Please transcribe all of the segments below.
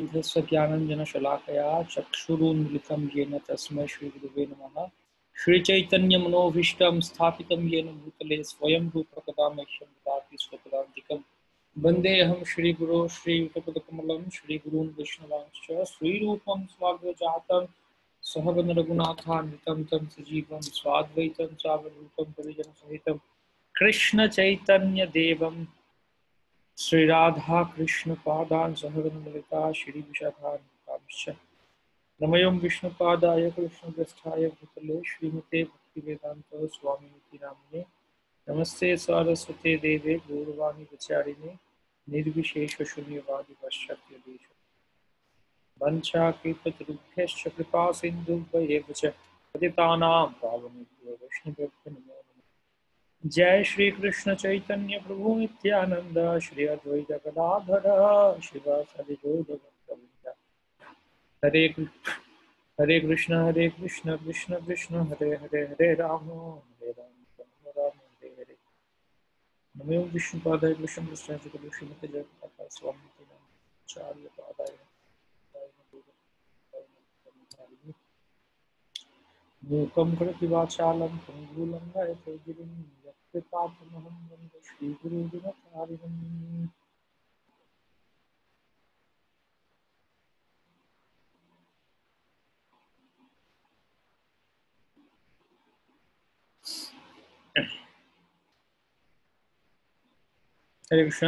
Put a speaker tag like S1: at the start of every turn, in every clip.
S1: श्रीदीक्षितस्य ज्ञानाञ्जनशलाकया चक्षुरुन्मिलितं येन तस्मै श्रीगुरुवे नमः। श्रीचैतन्यमनोभीष्टं स्थापितं येन भूतले स्वयं रूपकदा मह्यं ददाति स्वपदान्तिकं। वन्देऽहं श्रीगुरो श्रीयुतपदकमलं श्रीगुरून् वैष्णवांश्च श्रीरूपं स्वाद्वजातं सहगण रघुनाथान्वितं तं सजीवं स्वाद्वैतं सावधूतं परिजनसहितं कृष्ण चैतन्य देवं श्री राधा कृष्ण पादान सहगण ललिता श्री विशाखान्वितांश्च नमों विष्णुपादाय कृष्णप्रेष्ठाय भूतले श्रीमते भक्तिवेदांत स्वामिनिति नामिने नमस्ते सारस्वते देवे गौरवाणी प्रचारिणे निर्विशेष शून्यवादी पाश्चात्य वंशाकृततरुभ्यश्च कृपा सिन्धुभ्येव च पतितानां पावनेभ्यो वैष्णवेभ्यो नमो नमः। जय श्री कृष्ण चैतन्य प्रभु नित्यानंद श्री अद्वैत गदाधर शिवासादि गौरभक्तवृंद। हरे कृष्ण कृष्ण कृष्ण हरे हरे हरे राम राम हरे हरे। नमो विष्णुपादाय कृष्णप्रेष्ठाय श्रीमते जगन्नाथ स्वामी आचार्य पादाय मूकं करोति वाचालं पङ्गुलं लयते गिरिं यत्कृपातमहं वन्दे श्रीगुरुदिनकारिणम्। हरे कृष्ण।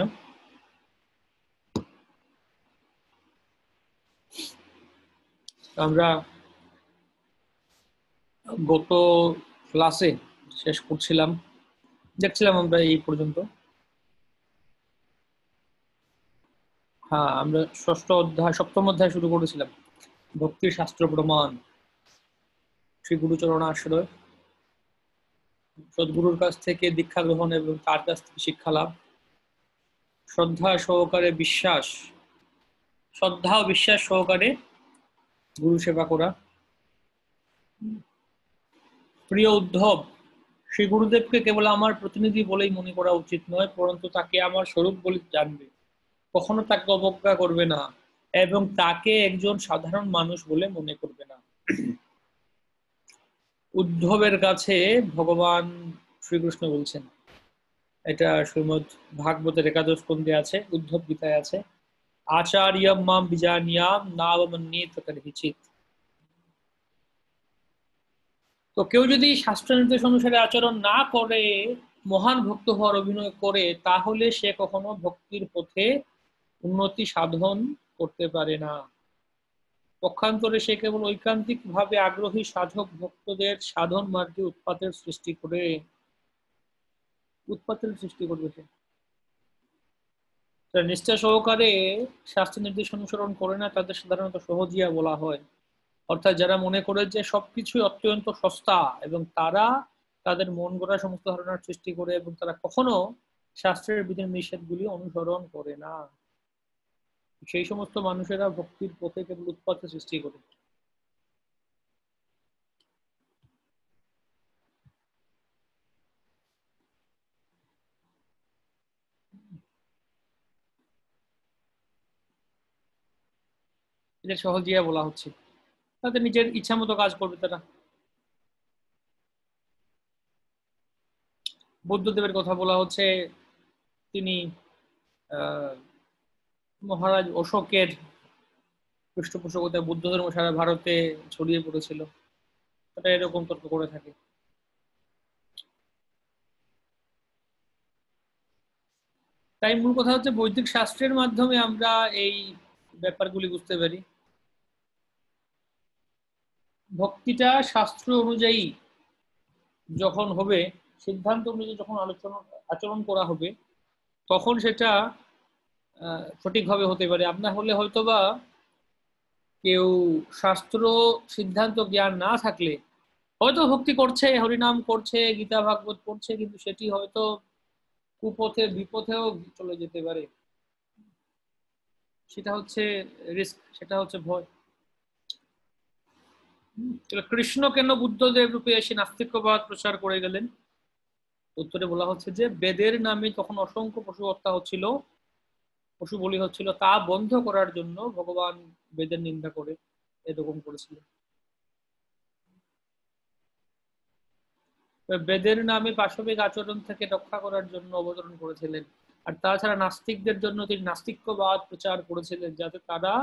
S1: আমরা গত ক্লাসে শেষ করছিলাম, দেখছিলাম আমরা এই পর্যন্ত। হ্যাঁ, আমরা সপ্তম অধ্যায় শুরু করেছিলাম, ভক্তির শাস্ত্র প্রমাণ, শ্রী গুরুচরণ আশ্রয়, সদ্গুরুর কাছ থেকে দীক্ষা গ্রহণ এবং তার কাছ থেকে শিক্ষা লাভ, শ্রদ্ধা ও বিশ্বাস সহকারে গুরু সেবা করা। প্রিয় উদ্ধব, শ্রী গুরুদেবকে কেবল আমার প্রতিনিধি বলেই মনে করা উচিত নয়, পরন্তু তাকে আমার স্বরূপ বলে জানবে, কখনো তাকে অবজ্ঞা করবে না এবং তাকে একজন সাধারণ মানুষ বলে মনে করবে না। উদ্ধবের কাছে ভগবান শ্রীকৃষ্ণ বলছেন, এটা শ্রীমদ ভাগবতের একাদশ স্কন্ধে আছে, উদ্ধব গীতায় আছে, আচার্যম মাম বিজানিয়াম নাবমন্যেত কর্হিচিৎ। তো কেউ যদি শাস্ত্র নির্দেশ অনুসারে আচরণ না করে, মহান ভক্ত হওয়ার অভিনয় করে, তাহলে সে কখনো ভক্তির পথে উন্নতি সাধন করতে পারে না। পক্ষান্তরে সে কেবল ঐকান্তিক ভাবে আগ্রহী সাধক ভক্তদের সাধন মার্গে উৎপাতের সৃষ্টি করবে সে নিষ্ঠা সহকারে শাস্ত্র নির্দেশ অনুসরণ করে না, তাদের সাধারণত সহজিয়া বলা হয়। অর্থাৎ যারা মনে করে যে সবকিছুই অত্যন্ত সস্তা এবং তারা তাদের মন গড়া সমস্ত ধারণার সৃষ্টি করে এবং তারা কখনো শাস্ত্রের বিধান নিষেধগুলি অনুসরণ করে না, সেই সমস্ত মানুষেরা ভক্তির পথে কেবল উৎপাতের সৃষ্টি করে। এদের সহজিয়া বলা হচ্ছে, তাদের নিজের ইচ্ছা মতো কাজ করবে তারা। বুদ্ধদেবের কথা বলা হচ্ছে, তিনি মহারাজ অশোকের পৃষ্ঠপোষকতায় বুদ্ধ ধর্ম সারা ভারতে ছড়িয়ে পড়েছিল, তারা এরকম তর্ক করে থাকে। তাই মূল কথা হচ্ছে বৈদিক শাস্ত্রের মাধ্যমে আমরা এই ব্যাপারগুলি বুঝতে পারি। ভক্তিটা শাস্ত্র অনুযায়ী যখন হবে, সিদ্ধান্ত অনুযায়ী যখন আচরণ করা হবে, তখন সেটা সঠিকভাবে হতে পারে। আপনার হলে হয়তোবা কেউ শাস্ত্র সিদ্ধান্ত জ্ঞান না থাকলে হয়তো ভক্তি করছে, হরিনাম করছে, গীতা ভাগবত পড়ছে, কিন্তু সেটি হয়তো কুপথে বিপথেও চলে যেতে পারে। সেটা হচ্ছে রিস্ক, সেটা হচ্ছে ভয়। কৃষ্ণ কেন বুদ্ধদেব রূপে এসে নাস্তিক্যবাদ প্রচার করে গেলেন? উত্তরে বলা হচ্ছে যে বেদের নামে তখন অসংখ্য পশু হত্যা হচ্ছিল, পশু বলি হচ্ছিল, তা বন্ধ করার জন্য ভগবান বেদের নিন্দা করে এরকম করেছিলেন। বেদের নামে পাশবিক আচরণ থেকে রক্ষা করার জন্য অবতরণ করেছিলেন। আর তাছাড়া নাস্তিকদের জন্য তিনি নাস্তিক্যবাদ প্রচার করেছিলেন, যাতে তারা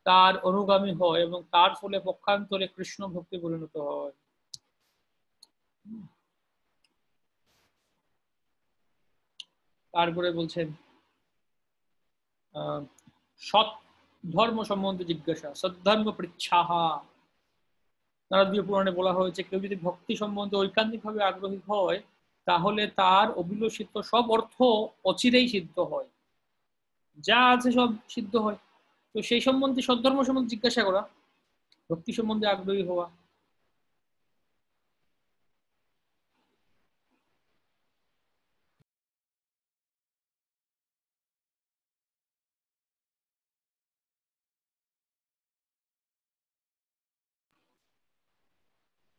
S1: তার অনুগামী হয় এবং তার ফলে পক্ষান্তরে কৃষ্ণ ভক্তি পরিণত হয়। তারপরে বলছেন সৎ ধর্ম সম্বন্ধে জিজ্ঞাসা, সদ্ধর্ম পৃচ্ছাহা। নারদীয় পুরাণে বলা হয়েছে, কেউ যদি ভক্তি সম্বন্ধে ঐকান্তিকভাবে আগ্রহী হয়, তাহলে তার অভিলষিত সব অর্থ অচিরেই সিদ্ধ হয়, যা আছে সব সিদ্ধ হয়। তো সেই সম্বন্ধে সদ্ধর্ম সম্বন্ধে জিজ্ঞাসা করা, ভক্তি সম্বন্ধে আগ্রহী হওয়া।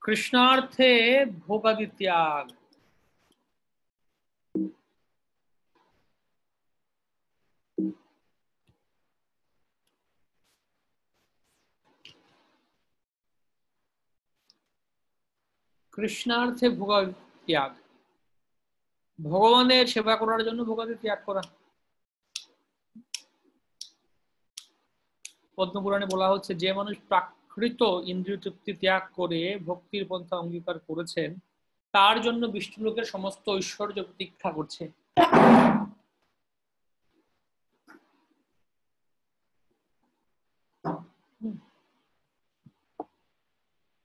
S1: কৃষ্ণার্থে ভোগাদি ত্যাগ। কৃষ্ণার্থে ভোগাদি ত্যাগ, ভগবানের সেবা করার জন্য ভোগাদি ত্যাগ করা। পদ্মপুরাণে বলা হচ্ছে, যে মানুষ প্রাকৃত ইন্দ্রিয় তৃপ্তি ত্যাগ করে ভক্তির পন্থা অঙ্গীকার করেছেন, তার জন্য বিষ্ণুলোকের সমস্ত ঐশ্বর্য প্রতীক্ষা করছে।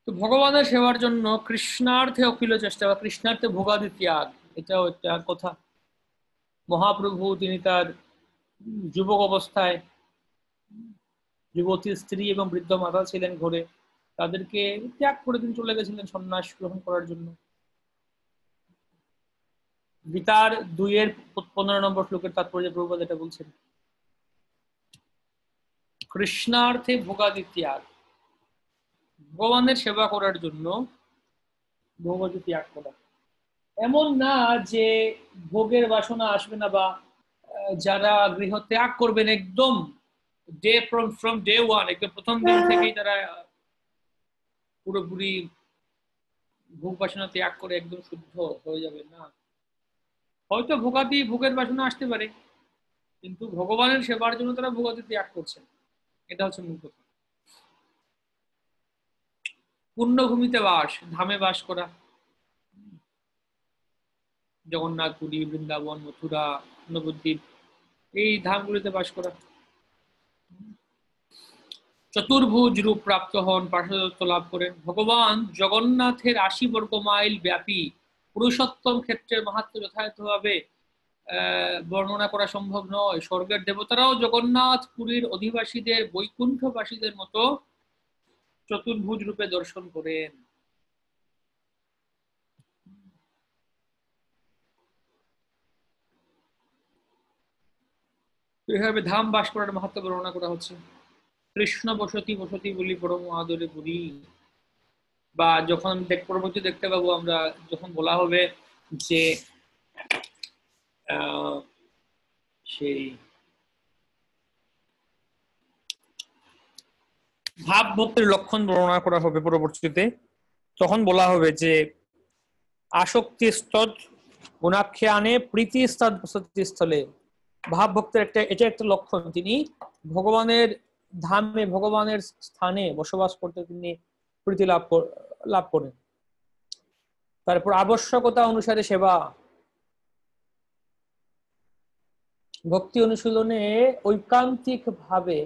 S1: তো ভগবানের সেবার জন্য কৃষ্ণার্থে অখিল চেষ্টা বা কৃষ্ণার্থে ভোগাদি ত্যাগ, এটাও একটা কথা। মহাপ্রভু তিনি তার যুবক অবস্থায় যুবতী স্ত্রী এবং বৃদ্ধ মাতা ছিলেন ঘরে, তাদেরকে ত্যাগ করে তিনি চলে গেছিলেন সন্ন্যাস গ্রহণ করার জন্য। গীতার 2:15 শ্লোকের তাৎপর্য প্রভুপাদ এটা বলছেন, কৃষ্ণার্থে ভোগাদি ত্যাগ, ভগবানের সেবা করার জন্য ভোগাদি ত্যাগ করা। এমন না যে ভোগের বাসনা আসবে না, বা যারা গৃহ ত্যাগ করবেন একদম ফ্রম ডে ওয়ান, একদম প্রথম দিন থেকেই তারা পুরোপুরি ভোগ বাসনা ত্যাগ করে একদম শুদ্ধ হয়ে যাবে না। হয়তো ভোগাদি ভোগের বাসনা আসতে পারে, কিন্তু ভগবানের সেবার জন্য তারা ভোগাদি ত্যাগ করছেন, এটা হচ্ছে মূল কথা। পুণ্যভূমিতে বাস, ধামে বাস করা, জগন্নাথ, পুরী, বৃন্দাবন, মথুরা, নবদ্বীপ, এই ধামগুলিতে বাস করা। চতুর্ভুজ রূপ প্রাপ্ত হন, পার্শ্বদত্ত লাভ করেন। ভগবান জগন্নাথের 80 বর্গ মাইল ব্যাপী পুরুষোত্তম ক্ষেত্রের মাহাত্ম যথাযথভাবে বর্ণনা করা সম্ভব নয়। স্বর্গের দেবতারাও জগন্নাথ পুরীর অধিবাসীদের, বৈকুণ্ঠবাসীদের মতো চতুর্ভুজ রূপে দর্শন করেন। এভাবে ধাম বাস করার মাহাত্ম বর্ণনা করা হচ্ছে। কৃষ্ণ বসতি বসতি বলি পরম আদরে পুরী, বা যখন পরবর্তী দেখতে পাবো আমরা, যখন বলা হবে যে সেই ভাব ভক্তির লক্ষণ বর্ণনা করা হবে পরবর্তীতে, তখন বলা হবে যে আসক্তি স্তদ গুণাখ্যানে প্রীতি স্থলে, ভাব ভক্তের এটা একটা লক্ষণ, তিনি ভগবানের ধামে ভগবানের স্থানে বসবাস করতে তিনি প্রীতি লাভ করেন। তারপর আবশ্যকতা অনুসারে সেবা, ভক্তি অনুশীলনে ঐকান্তিক ভাবে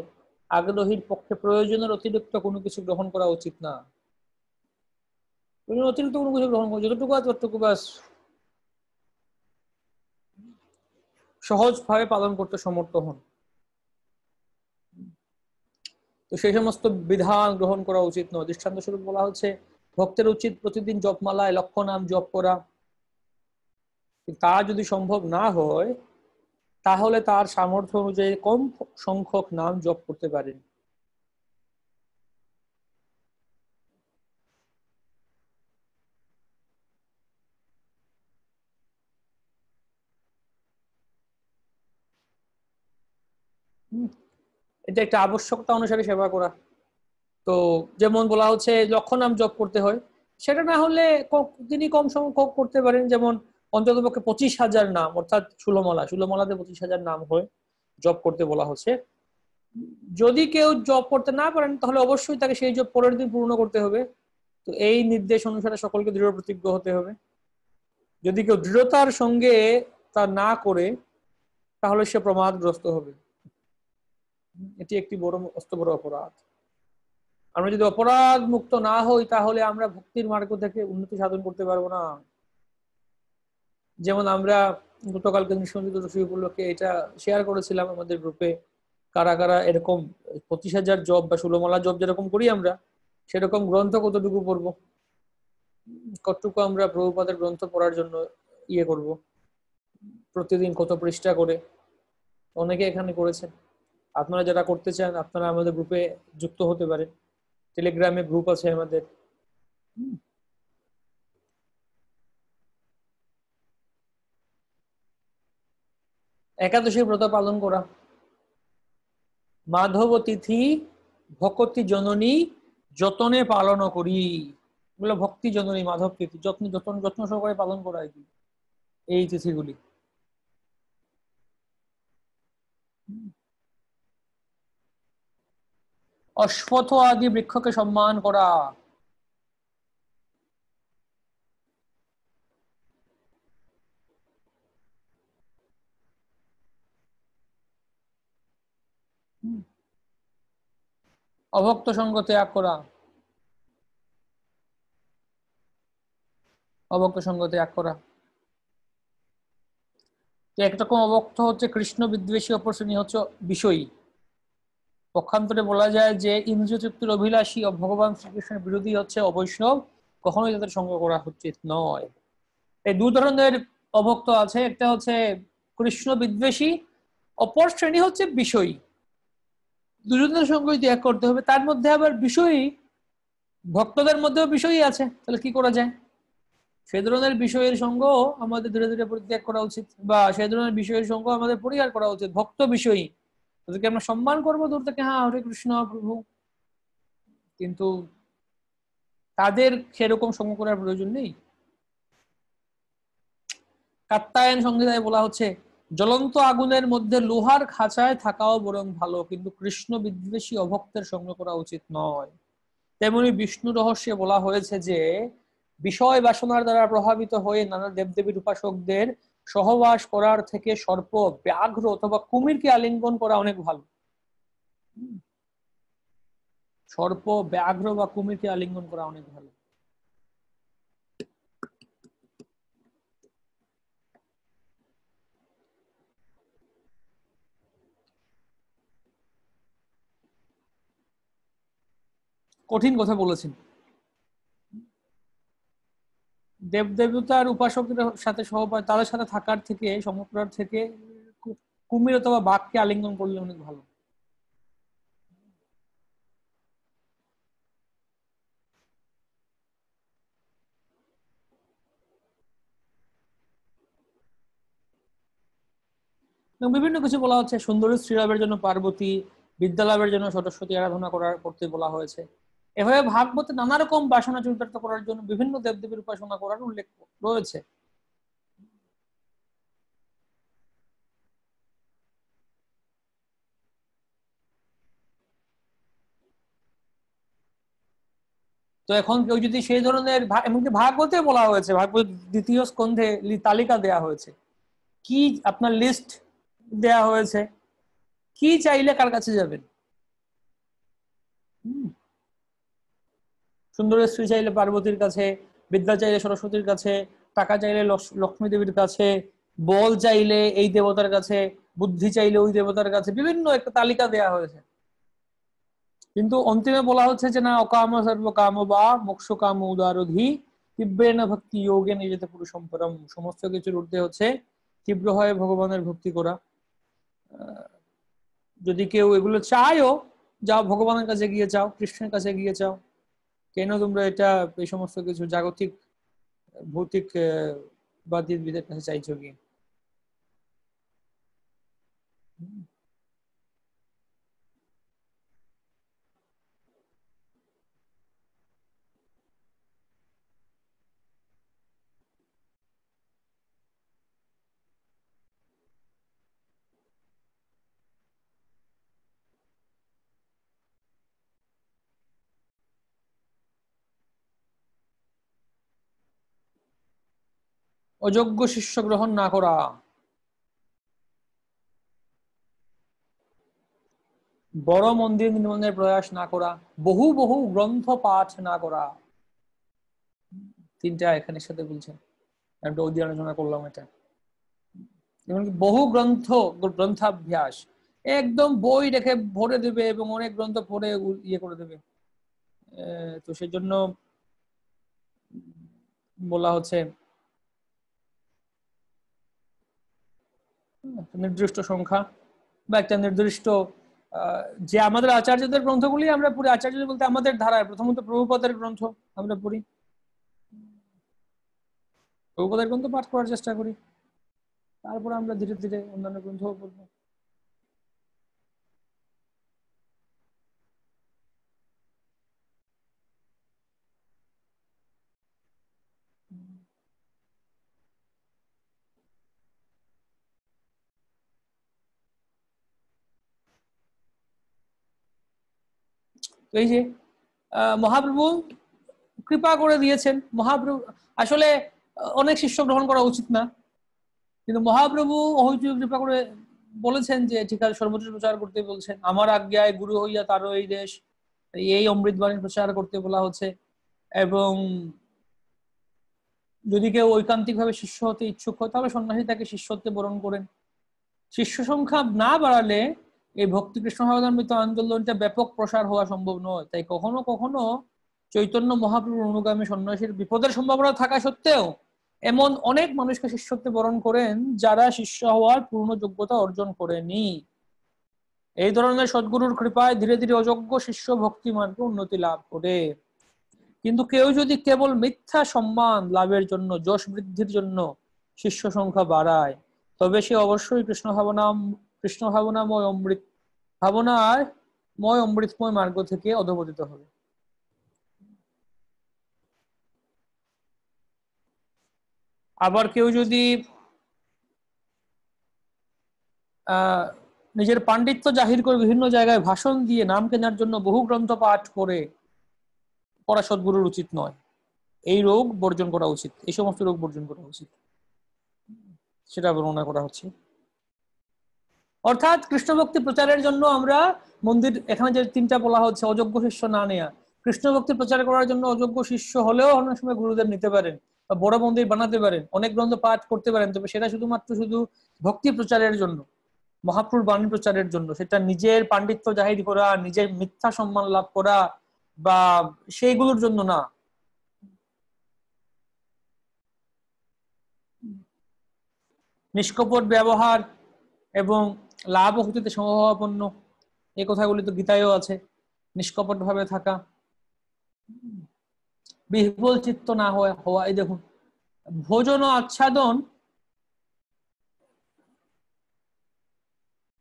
S1: আগ্রহীর পক্ষে প্রয়োজনের অতিরিক্ত কোনো কিছু গ্রহণ করা উচিত না। অতিরিক্ত কোনো কিছু গ্রহণ করা, যতটুকু আছে ততটুকু বাস সহজভাবে পালন করতে সমর্থ হন। তো সেই সমস্ত বিধান গ্রহণ করা উচিত নয়। দৃষ্টান্ত স্বরূপ বলা হচ্ছে, ভক্তের উচিত প্রতিদিন জপমালায় লক্ষ নাম জপ করা। তা যদি সম্ভব না হয়, তাহলে তার সামর্থ্য অনুযায়ী কম সংখ্যক নাম জপ করতে পারেন। এটা একটা আবশ্যকতা অনুসারে সেবা করা। তো যেমন বলা হচ্ছে লক্ষ নাম জপ করতে হয়, সেটা না হলে তিনি কম সংখ্যক করতে পারেন, যেমন অন্ততপক্ষে 25,000 নাম, অর্থাৎ ষোলমালাতে 25,000 নাম হয় জপ করতে বলা হচ্ছে। যদি কেউ জপ করতে না পারেন তাহলে অবশ্যই তাকে সেই জপ পরের দিন পূর্ণ করতে হবে। তো এই নির্দেশ অনুসারে সকলকে দৃঢ় প্রতিজ্ঞ হতে হবে। যদি কেউ দৃঢ়তার সঙ্গে তা না করে তাহলে সে প্রমাদগ্রস্ত হবে। এটি একটি বড় অপরাধ। আমরা যদি অপরাধ মুক্ত না হই তাহলে আমরা ভক্তির মার্গ থেকে উন্নতি সাধন করতে পারবো না। যেমন আমরা গতকালকে নৃসিংহ চতুর্দশী উপলক্ষে এটা শেয়ার করেছিলাম আমাদের গ্রুপে, কারা কারা এরকম 25,000 জপ বা ষোলমালা জপ যেরকম করি আমরা, সেরকম গ্রন্থ কতটুকু পড়বো, কতটুকু আমরা প্রভুপাদের গ্রন্থ পড়ার জন্য ইয়ে করব, প্রতিদিন কত পৃষ্ঠা করে। অনেকে এখানে করেছেন। আপনারা যারা করতে চান আপনারা আমাদের গ্রুপে যুক্ত হতে পারেন। টেলিগ্রামে গ্রুপ আছে আমাদের। একাদশী ব্রত পালন করা, মাধব তিথি ভকতি জননী যতনে পালন করি, এগুলো ভক্তি জননী মাধব তিথি, যত্ন সহকারে পালন করা এই তিথিগুলি। অশ্বত্থ আদি বৃক্ষকে সম্মান করা, অভক্ত সঙ্গ ত্যাগ করা, অভক্ত সঙ্গ ত্যাগ করা। একরকম অভক্ত হচ্ছে কৃষ্ণ বিদ্বেষী, অপর শ্রেণী হচ্ছে বিষয়ী। পক্ষান্তরে বলা যায় যে ইন্দ্রিয় তৃপ্তির অভিলাষী ও ভগবান শ্রীকৃষ্ণের বিরোধী হচ্ছে অবৈষ্ণব, কখনোই তাদের সঙ্গ করা উচিত নয়। এই দু ধরনের অভক্ত আছে, একটা হচ্ছে কৃষ্ণ বিদ্বেষী, অপর শ্রেণী হচ্ছে বিষয়ী। দুজনের সঙ্গই ত্যাগ করতে হবে। তার মধ্যে আবার বিষয়ী ভক্তদের মধ্যেও বিষয়ী আছে, তাহলে কি করা যায়? সে ধরনের বিষয়ের সঙ্গ আমাদের ধীরে ধীরে পরিত্যাগ করা উচিত, বা সে ধরনের বিষয়ের সঙ্গ আমাদের পরিহার করা উচিত। ভক্ত বিষয়ী তাদেরকে আমরা সম্মান করবো দূর থেকে, হ্যাঁ হরে কৃষ্ণ প্রভু, কিন্তু তাদের সেরকম সঙ্গ করার প্রয়োজন নেই। কাত্যায়ন সংহিতায় বলা হচ্ছে জ্বলন্ত আগুনের মধ্যে লোহার খাঁচায় থাকাও বরং ভালো, কিন্তু কৃষ্ণ বিদ্বেষী অভক্তের সঙ্গ করা উচিত নয়। তেমনি বিষ্ণু রহস্যে বলা হয়েছে যে বিষয় বাসনার দ্বারা প্রভাবিত হয়ে নানা দেবদেবীর উপাসকদের সহবাস করার থেকে সর্প, ব্যাঘ্র অথবা কুমিরকে আলিঙ্গন করা অনেক ভালো। সর্প, ব্যাঘ্র বা কুমিরকে আলিঙ্গন করা অনেক ভালো। কঠিন কথা বলেছেন। দেবদেবতার উপাসকের সাথে সহবাস, তাদের সাথে থাকার থেকে, সঙ্গ করার থেকে কুমির অথবা বাঘকে আলিঙ্গন করলে অনেক ভালো। এবং বিভিন্ন কিছু বলা হচ্ছে, সুন্দরী শ্রীলাভের জন্য পার্বতী, বিদ্যালাভের জন্য সরস্বতী আরাধনা করতে বলা হয়েছে। এভাবে ভাগবতে নানা রকম বাসনা চরিতার্থ করার জন্য বিভিন্ন দেবদেবীর উপাসনা করার উল্লেখ রয়েছে। তো এখন কেউ যদি সেই ধরনের, এমনকি ভাগবতে বলা হয়েছে, ভাগবত দ্বিতীয় স্কন্ধে তালিকা দেয়া হয়েছে, কি আপনার লিস্ট দেয়া হয়েছে, কি চাইলে কার কাছে যাবেন। সুন্দরের স্ত্রী চাইলে পার্বতীর কাছে, বিদ্যা চাইলে সরস্বতীর কাছে, টাকা চাইলে লক্ষ্মী দেবীর কাছে, বল চাইলে এই দেবতার কাছে, বুদ্ধি চাইলে ওই দেবতার কাছে, বিভিন্ন একটা তালিকা দেয়া হয়েছে। কিন্তু অন্তিমে বলা হচ্ছে যে না, অকাম সর্ব কাম বা মোক্ষ কাম উদারধি তীব্রেণ ভক্তি যোগে নিজেতে পুরুষম পরম, সমস্ত কিছুর ঊর্ধ্বে হচ্ছে তীব্র হয় ভগবানের ভক্তি করা। যদি কেউ এগুলো চায়ও, যাও ভগবানের কাছে গিয়ে চাও, কৃষ্ণের কাছে গিয়ে চাও, কেন তোমরা এটা এই সমস্ত কিছু জাগতিক ভৌতিক বাদীদের কাছে চাইছো কি? অযোগ্য শিষ্য গ্রহণ না করা, বড় মন্দির নির্মাণের প্রয়াস না করা, বহু বহু গ্রন্থ পাঠ না করা। তিনটা এখানে সাথে বলছেন, আমি ওই দিয়ে আলোচনা করলাম এটা। এমনকি বহু গ্রন্থাভ্যাস, একদম বই রেখে ভরে দেবে এবং অনেক গ্রন্থ পড়ে ইয়ে করে দেবে। তো সেই জন্য বলা হচ্ছে নির্দিষ্ট সংখ্যা বা একটা নির্দিষ্ট যে আমাদের আচার্যদের গ্রন্থগুলি আমরা পড়ি, আচার্য বলতে আমাদের ধারায় প্রথমত প্রভুপাদের গ্রন্থ আমরা পড়ি, প্রভুপাদের গ্রন্থ পাঠ করার চেষ্টা করি, তারপর আমরা ধীরে ধীরে অন্যান্য গ্রন্থও পড়বো। তো এই যে মহাপ্রভু কৃপা করে দিয়েছেন, মহাপ্রভু আসলে অনেক শিষ্য গ্রহণ করা উচিত না, কিন্তু মহাপ্রভু হইচই কৃপা করে বলেছেন যে ঠিক আছে সর্বোচ্চ প্রচার করতে বলছেন, আমার আজ্ঞায় গুরু হইয়া তারও এই দেশ, এই অমৃতবাণী প্রচার করতে বলা হচ্ছে। এবং যদি কেউ ঐকান্তিক ভাবে শিষ্য হতে ইচ্ছুক হয় তাহলে সন্ন্যাসী তাকে শিষ্যত্বে বরণ করেন। শিষ্য সংখ্যা না বাড়ালে এই ভক্তি কৃষ্ণ ভাবনামৃত আন্দোলনটা ব্যাপক প্রসার হওয়া সম্ভব নয়। তাই কখনো কখনো চৈতন্য মহাপ্রভুর অনুগামী সন্ন্যাসীর বিপদের সম্ভাবনা থাকা সত্ত্বেও এমন অনেক মানুষকে শিষ্যত্বে বরণ করেন যারা শিষ্য হওয়ার পূর্ণ যোগ্যতা অর্জন করেনি। এই ধরনের সদ্গুরুর কৃপায় ধীরে ধীরে অযোগ্য শিষ্য ভক্তি মার্গে উন্নতি লাভ করে। কিন্তু কেউ যদি কেবল মিথ্যা সম্মান লাভের জন্য, যশ বৃদ্ধির জন্য শিষ্য সংখ্যা বাড়ায়, তবে সে অবশ্যই কৃষ্ণ ভাবনাময় অমৃতময় মার্গ থেকে অধঃপতিত হবে। আবার কেউ যদি নিজের পাণ্ডিত্য জাহির করে বিভিন্ন জায়গায় ভাষণ দিয়ে নাম কেনার জন্য বহু গ্রন্থ পাঠ করে পড়া সদ্গুরুর উচিত নয়। এই রোগ বর্জন করা উচিত, এই সমস্ত রোগ বর্জন করা উচিত, সেটা বর্ণনা করা হচ্ছে। অর্থাৎ কৃষ্ণ ভক্তি প্রচারের জন্য আমরা মন্দির, এখানে যে তিনটা বলা হচ্ছে অযোগ্য শিষ্য না নেয়া, কৃষ্ণ ভক্তি প্রচার করার জন্য অযোগ্য শিষ্য হলেও অনেক সময় গুরুদেব নিতে পারেন বা বড় মন্দির বানাতে পারেন, অনেক গ্রন্থ পাঠ করতে পারেন, তবে সেটা শুধু ভক্তি প্রচারের জন্য, মহাপ্রভুর বাণী প্রচারের জন্য, সেটা নিজের পাণ্ডিত্য জাহির করা, নিজের মিথ্যা সম্মান লাভ করা বা সেইগুলোর জন্য না। নিষ্কপট ব্যবহার এবং লাভ ও ক্ষতিতে সমভাবাপন্ন, এই কথাগুলি তো গীতায়ও আছে। নিষ্কপট ভাবে থাকা, বিহ্বল চিত্ত না হওয়া। এই দেখুন, ভোজন ও আচ্ছাদন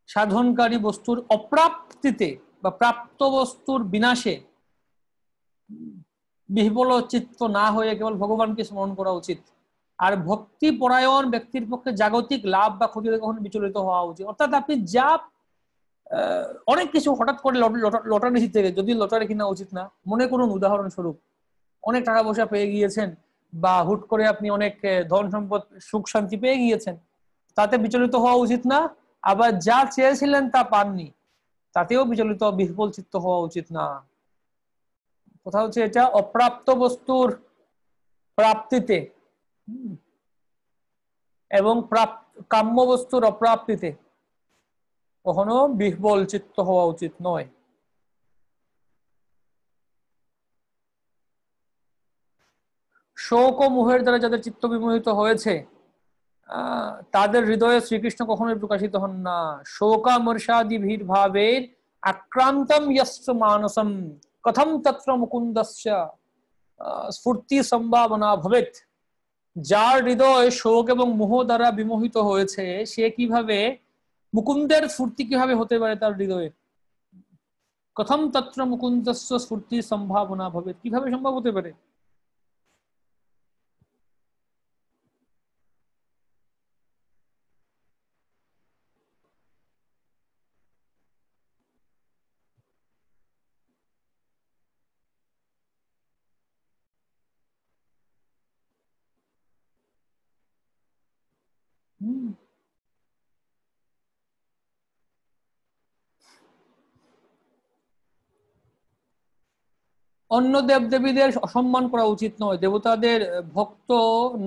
S1: সাধনকারী বস্তুর অপ্রাপ্তিতে বা প্রাপ্ত বস্তুর বিনাশে বিহ্বল চিত্ত না হয়ে কেবল ভগবানকে স্মরণ করা উচিত। আর ভক্তি পরায়ণ ব্যক্তির পক্ষে জাগতিক লাভ বা ক্ষতিতে কখনো বিচলিত হওয়া উচিত। অর্থাৎ আপনি যা অনেক কিছু হঠাৎ করে লটারি থেকে, যদি লটারি কিনা উচিত না, মনে করুন উদাহরণস্বরূপ অনেক টাকা পয়সা পেয়ে গিয়েছেন বা হুট করে আপনি অনেক ধন সম্পদ সুখ শান্তি পেয়ে গিয়েছেন, তাতে বিচলিত হওয়া উচিত না। আবার যা চেয়েছিলেন তা পাননি, তাতেও বিচলিত বিহ্বল চিত্ত হওয়া উচিত না। কথা হচ্ছে এটা অপ্রাপ্ত বস্তুর প্রাপ্তিতে এবং কাম্য বস্তুর অপ্রাপ্তিতে কখনো বিহ্বল চিত্ত হওয়া উচিত নয়। শোক ও মোহের দ্বারা যাদের চিত্ত বিমোহিত হয়েছে তাদের হৃদয়ে শ্রীকৃষ্ণ কখনোই প্রকাশিত হন না। শোকামর্ষাদি ভীর ভাবের আক্রান্তম ইয়স্য মানসম কথম তত্র মুকুন্দস্য স্ফূর্তি সম্ভাবনা ভবেত। যার হৃদয় শোক এবং মোহ দ্বারা বিমোহিত হয়েছে, সে কিভাবে মুকুন্দের স্ফূর্তি কিভাবে হতে পারে তার হৃদয়ে? কথম তত্র মুকুন্দস্য স্ফূর্তি সম্ভাবনা ভবেত, কিভাবে সম্ভব হতে পারে? অন্য দেব দেবীদের অসম্মান করা উচিত নয়। দেবতাদের ভক্ত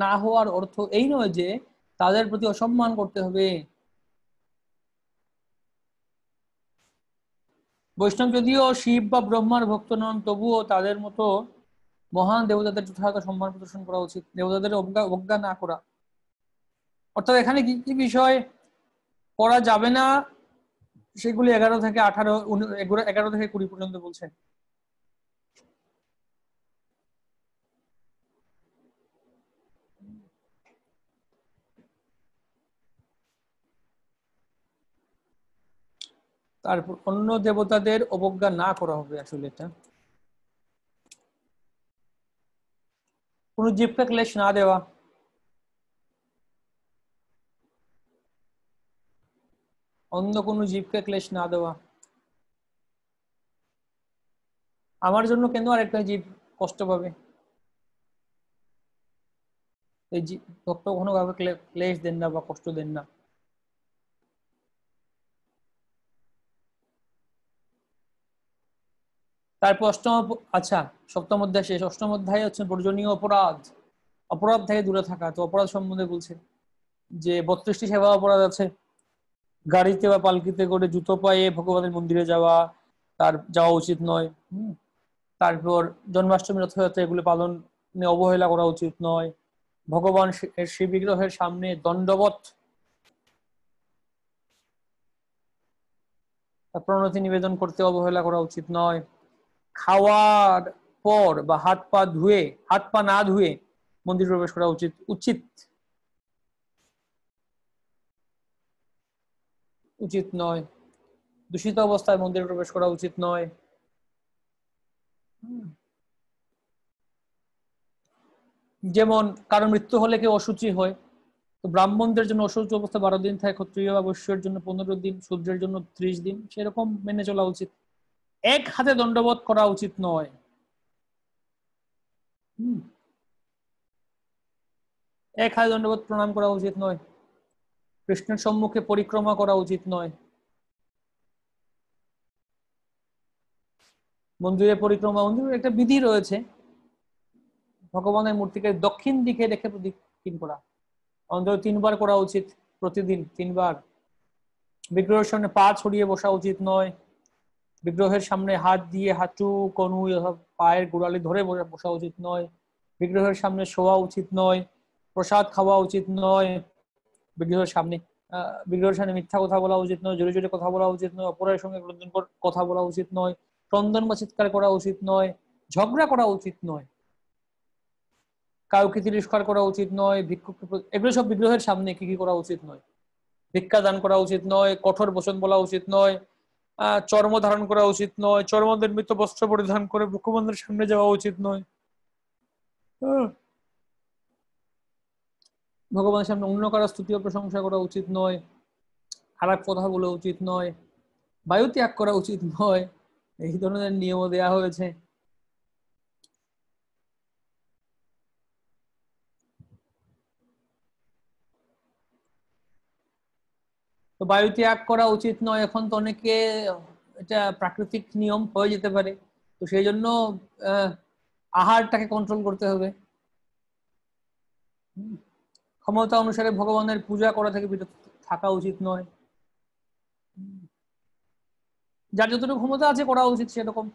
S1: না হওয়ার অর্থ এই নয় যে তাদের প্রতি অসম্মান করতে হবে। বৈষ্ণব যদিও শিব বা ব্রহ্মার ভক্ত নন, তবুও তাদের মতো মহান দেবতাদের যথাযথ সম্মান প্রদর্শন করা উচিত, দেবতাদের অবজ্ঞা না করা। অর্থাৎ এখানে কি কি বিষয় করা যাবে না সেগুলি 11 থেকে 18, 11 থেকে 20 পর্যন্ত বলছেন। তারপর অন্য দেবতাদের অবজ্ঞা না করা হবে। আসলে এটা কোন জীবকে ক্লেশ না দেওয়া, অন্য কোনো জীবকে ক্লেশ না দেওয়া। আমার জন্য কেন আরেকটা জীব কষ্ট পাবে? এই জীব ভক্ত কখনো কাউকে ক্লেশ দেন না বা কষ্ট দেন না। তারপর আচ্ছা, সপ্তম অধ্যায় শেষ। অষ্টম অধ্যায় হচ্ছে বর্জনীয় অপরাধ, অপরাধ থেকে দূরে থাকা। তো অপরাধ সম্বন্ধে বলছে যে 32টি সেবা অপরাধ আছে। গাড়িতে বা পালকিতে করে জুতো পায়ে ভগবানের মন্দিরে যাওয়া, তার যাওয়া উচিত নয়। তারপর জন্মাষ্টমী, রথযাত্রা এগুলো পালনে অবহেলা করা উচিত নয়। ভগবান শ্রী বিগ্রহের সামনে দণ্ডবত প্রণতি নিবেদন করতে অবহেলা করা উচিত নয়। খাওয়ার পর বা হাত পা না ধুয়ে মন্দির প্রবেশ করা উচিত উচিত নয়। দূষিত অবস্থায় মন্দিরে প্রবেশ করা উচিত নয়। যেমন কারো মৃত্যু হলে কেউ অশুচি হয়, তো ব্রাহ্মণদের জন্য অশুচি অবস্থা 12 দিন থাকে, ক্ষত্রিয় বা বৈশ্যের জন্য 15 দিন, শূদ্রের জন্য 30 দিন, সেরকম মেনে চলা উচিত। এক হাতে দণ্ডবোধ করা উচিত নয়। এক হাতে দণ্ডবোধ প্রণাম করা উচিত নয়। কৃষ্ণের সম্মুখে পরিক্রমা করা উচিত নয়। মন্দিরের পরিক্রমা, মন্দিরের একটা বিধি রয়েছে, ভগবানের মূর্তিকে দক্ষিণ দিকে রেখে প্রদক্ষিণ করা অন্তত 3 বার করা উচিত, প্রতিদিন 3 বার। বিগ্রহের সামনে পা ছড়িয়ে বসা উচিত নয়। বিগ্রহের সামনে হাত দিয়ে হাঁটু, কনু, পায়ের গোড়ালি ধরে বসা উচিত নয়। বিগ্রহের সামনে শোয়া উচিত নয়। প্রসাদ খাওয়া উচিত নয়। বিগ্রহের সামনে বিগ্রহের সামনে মিথ্যা কথা বলা উচিত নয়। জোরে জোরে কথা বলা উচিত নয়। অপরের সঙ্গে কথা বলা উচিত নয়। ক্রন্দন বা চিৎকার করা উচিত নয়। ঝগড়া করা উচিত নয়। কাউকে তিরস্কার করা উচিত নয়। এগুলো সব বিগ্রহের সামনে কি কি করা উচিত নয়। ভিক্ষা দান করা উচিত নয়। কঠোর বচন বলা উচিত নয়। চর্ম ধারণ করা উচিত নয়। চর্ম নির্মিত বস্ত্র পরিধান করে মুখমন্দিরের সামনে যাওয়া উচিত নয়। ভগবানের সামনে অন্য কারো স্তুতি ও প্রশংসা করা উচিত নয়। খারাপ কথা বলা উচিত নয়। বায়ু ত্যাগ করা উচিত নয়। এই ধরনের নিয়ম দেয়া হয়েছে। তো বায়ু ত্যাগ করা উচিত নয়। এখন তো অনেকে এটা প্রাকৃতিক নিয়ম হয়ে যেতে পারে, তো সেই জন্য আহারটাকে কন্ট্রোল করতে হবে। ক্ষমতা অনুসারে ভগবানের পূজা করা থেকে বিরত থাকা উচিত নয়। যার যতটুকু ক্ষমতা আছে করা উচিত সেরকম।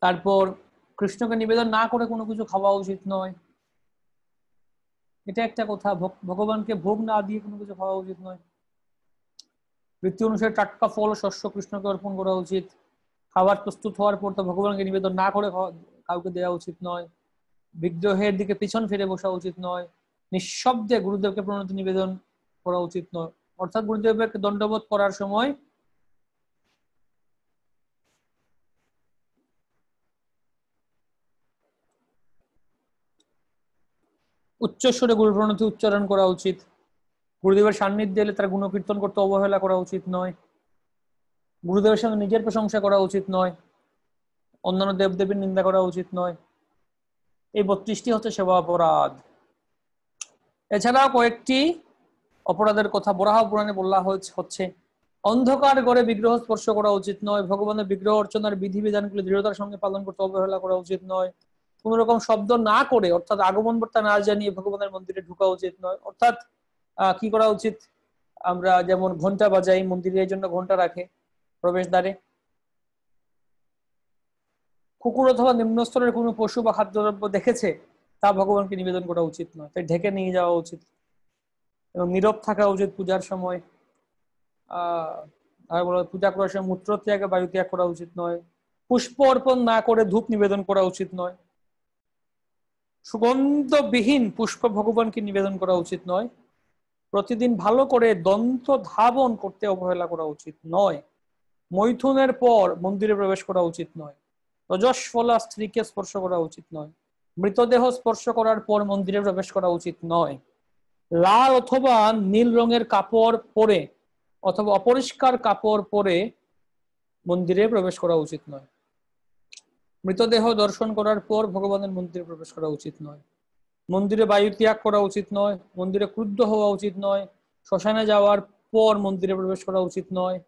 S1: তারপর কৃষ্ণকে নিবেদন না করে কোনো কিছু খাওয়া উচিত নয়। এটা একটা কথা। ভগবানকে ভোগ না দিয়ে কোনো কিছু খাওয়া উচিত নয়। রীতি অনুসারে টাটকা ফল শস্য কৃষ্ণকে অর্পণ করা উচিত। খাবার প্রস্তুত হওয়ার পর তো ভগবানকে নিবেদন না করে কাউকে দেওয়া উচিত নয়। বিগ্রহের দিকে পিছন ফিরে বসা উচিত নয়। নিঃশব্দে গুরুদেবকে প্রণতি নিবেদন করা উচিত নয়। অর্থাৎ গুরুদেবকে দণ্ডবোধ করার সময় উচ্চস্বরে গুরু প্রণতি উচ্চারণ করা উচিত। গুরুদেবের সান্নিধ্যে এলে তার গুণকীর্তন করতে অবহেলা করা উচিত নয়। গুরুদেবের সঙ্গে নিজের প্রশংসা করা উচিত নয়। অন্যান্য দেবদেবীর নিন্দা করা উচিত নয়। এই 32টি হচ্ছে সেবা অপরাধ। এছাড়াও কয়েকটি অপরাধের কথা বরাহ পুরাণে বলা হচ্ছে অন্ধকার ঘরে বিগ্রহ স্পর্শ করা উচিত নয়। ভগবানের বিগ্রহ অর্চনার বিধিবিধানগুলি দৃঢ়তার সঙ্গে পালন করতে অবহেলা করা উচিত নয়। কোন রকম শব্দ না করে অর্থাৎ আগমন বার্তা না জানিয়ে ভগবানের মন্দিরে ঢোকা উচিত নয়। অর্থাৎ কি করা উচিত, আমরা যেমন ঘন্টা বাজাই, মন্দিরে এই জন্য ঘন্টা রাখে প্রবেশদ্বারে, কুকুর অথবা নিম্ন স্তরের কোনো পশু বা খাদ্যদ্রব্য দেখেছে তা ভগবানকে নিবেদন করা উচিত নয়, তাই ঢেকে নিয়ে যাওয়া উচিত এবং নীরব থাকা উচিত পূজার সময়। আর বলা পূজা করার সময় মূত্র ত্যাগ বায়ু ত্যাগ করা উচিত নয়। পুষ্প অর্পণ না করে ধূপ নিবেদন করা উচিত নয়। সুগন্ধবিহীন পুষ্প ভগবানকে নিবেদন করা উচিত নয়। প্রতিদিন ভালো করে দন্ত ধাবন করতে অবহেলা করা উচিত নয়। মৈথুনের পর মন্দিরে প্রবেশ করা উচিত নয়। রজস্বলা স্ত্রীকে স্পর্শ করা উচিত নয়। মৃতদেহ স্পর্শ করার পর মন্দিরে প্রবেশ করা উচিত নয়। লাল অথবা নীল রঙের কাপড় পরে অথবা অপরিষ্কার কাপড় পরে মন্দিরে প্রবেশ করা উচিত নয়। মৃতদেহ দর্শন করার পর ভগবানের মন্দিরে প্রবেশ করা উচিত নয়। মন্দিরে বায়ু ত্যাগ করা উচিত নয়। মন্দিরে ক্রুদ্ধ হওয়া উচিত নয়। শ্মশানে যাওয়ার পর মন্দিরে প্রবেশ করা উচিত নয়।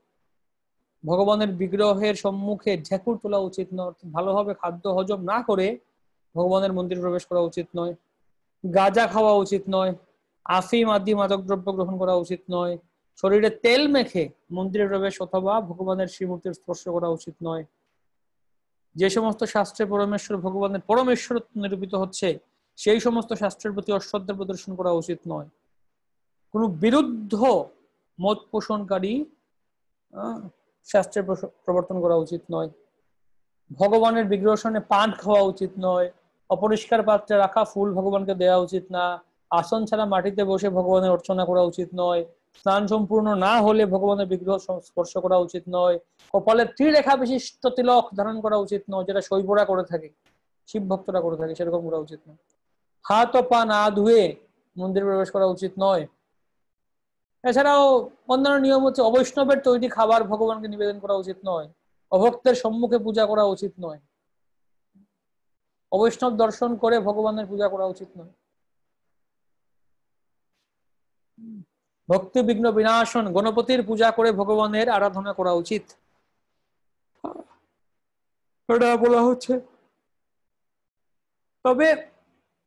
S1: ভগবানের বিগ্রহের সম্মুখে ঢেকুর তোলা উচিত নয়। ভালোভাবে খাদ্য হজম না করে ভগবানের মন্দিরে প্রবেশ করা উচিত নয়। গাঁজা খাওয়া উচিত নয়। আফিম আদি মাদক দ্রব্য গ্রহণ করা উচিত নয়। শরীরে তেল মেখে মন্দিরে প্রবেশ অথবা ভগবানের শ্রীমূর্তির স্পর্শ করা উচিত নয়। যে সমস্ত শাস্ত্রে পরমেশ্বর ভগবানের পরমেশ্বর নিরূপিত হচ্ছে সেই সমস্ত শাস্ত্রের প্রতি অশ্রদ্ধা প্রদর্শন করা উচিত নয়। কোন বিরুদ্ধ মত পোষণকারী শাস্ত্রের প্রবর্তন করা উচিত নয়। ভগবানের বিগ্রহ সামনে পান খাওয়া উচিত নয়। অপরিষ্কার পাত্রে রাখা ফুল ভগবানকে দেওয়া উচিত না। আসন ছাড়া মাটিতে বসে ভগবানের অর্চনা করা উচিত নয়। স্নান সম্পূর্ণ না হলে ভগবানের বিগ্রহ স্পর্শ করা উচিত নয়। কপালে ত্রিরেখা বিশিষ্ট তিলক ধারণ করা উচিত নয়, যেটা শৈবরা করে থাকে, শিব ভক্তরা করে থাকে, সেরকম করা উচিত নয়। হাত ও পা না ধুয়ে মন্দিরে প্রবেশ করা উচিত নয়। এছাড়াও অন্যান্য নিয়ম হচ্ছে অবৈষ্ণবের তৈরি খাবার ভগবানকে নিবেদন করা উচিত নয়। অভক্তের সম্মুখে পূজা করা উচিত নয়। অবৈষ্ণব দর্শন করে ভগবানের পূজা করা উচিত নয়। ভক্তি বিঘ্ন বিনাশন গণপতির পূজা করে ভগবানের আরাধনা করা উচিত, এটা বলা হচ্ছে। তবে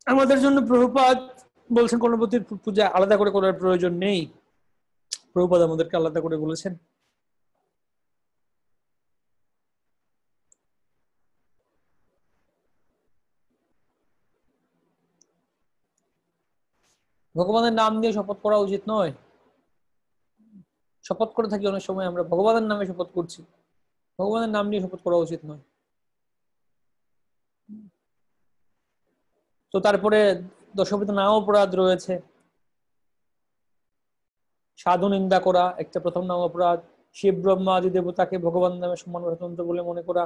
S1: আমাদের জন্য প্রভুপাদ বলছেন গণপতির পূজা আলাদা করে করার প্রয়োজন নেই। প্রভুপাদ আমাদেরকে আলাদা করে বলেছেন। ভগবানের নাম দিয়ে শপথ করা উচিত নয়। শপথ করে থাকি অনেক সময় আমরা ভগবানের নামে শপথ করছি, ভগবানের নাম নিয়ে শপথ করা উচিত নয়। তো তারপরে দশবিধ নাম অপরাধ রয়েছে। সাধু নিন্দা করা একটা প্রথম নাম অপরাধ। শিব ব্রহ্মা আদি দেবতাকে ভগবান নামে সম্মান স্বতন্ত্র বলে মনে করা।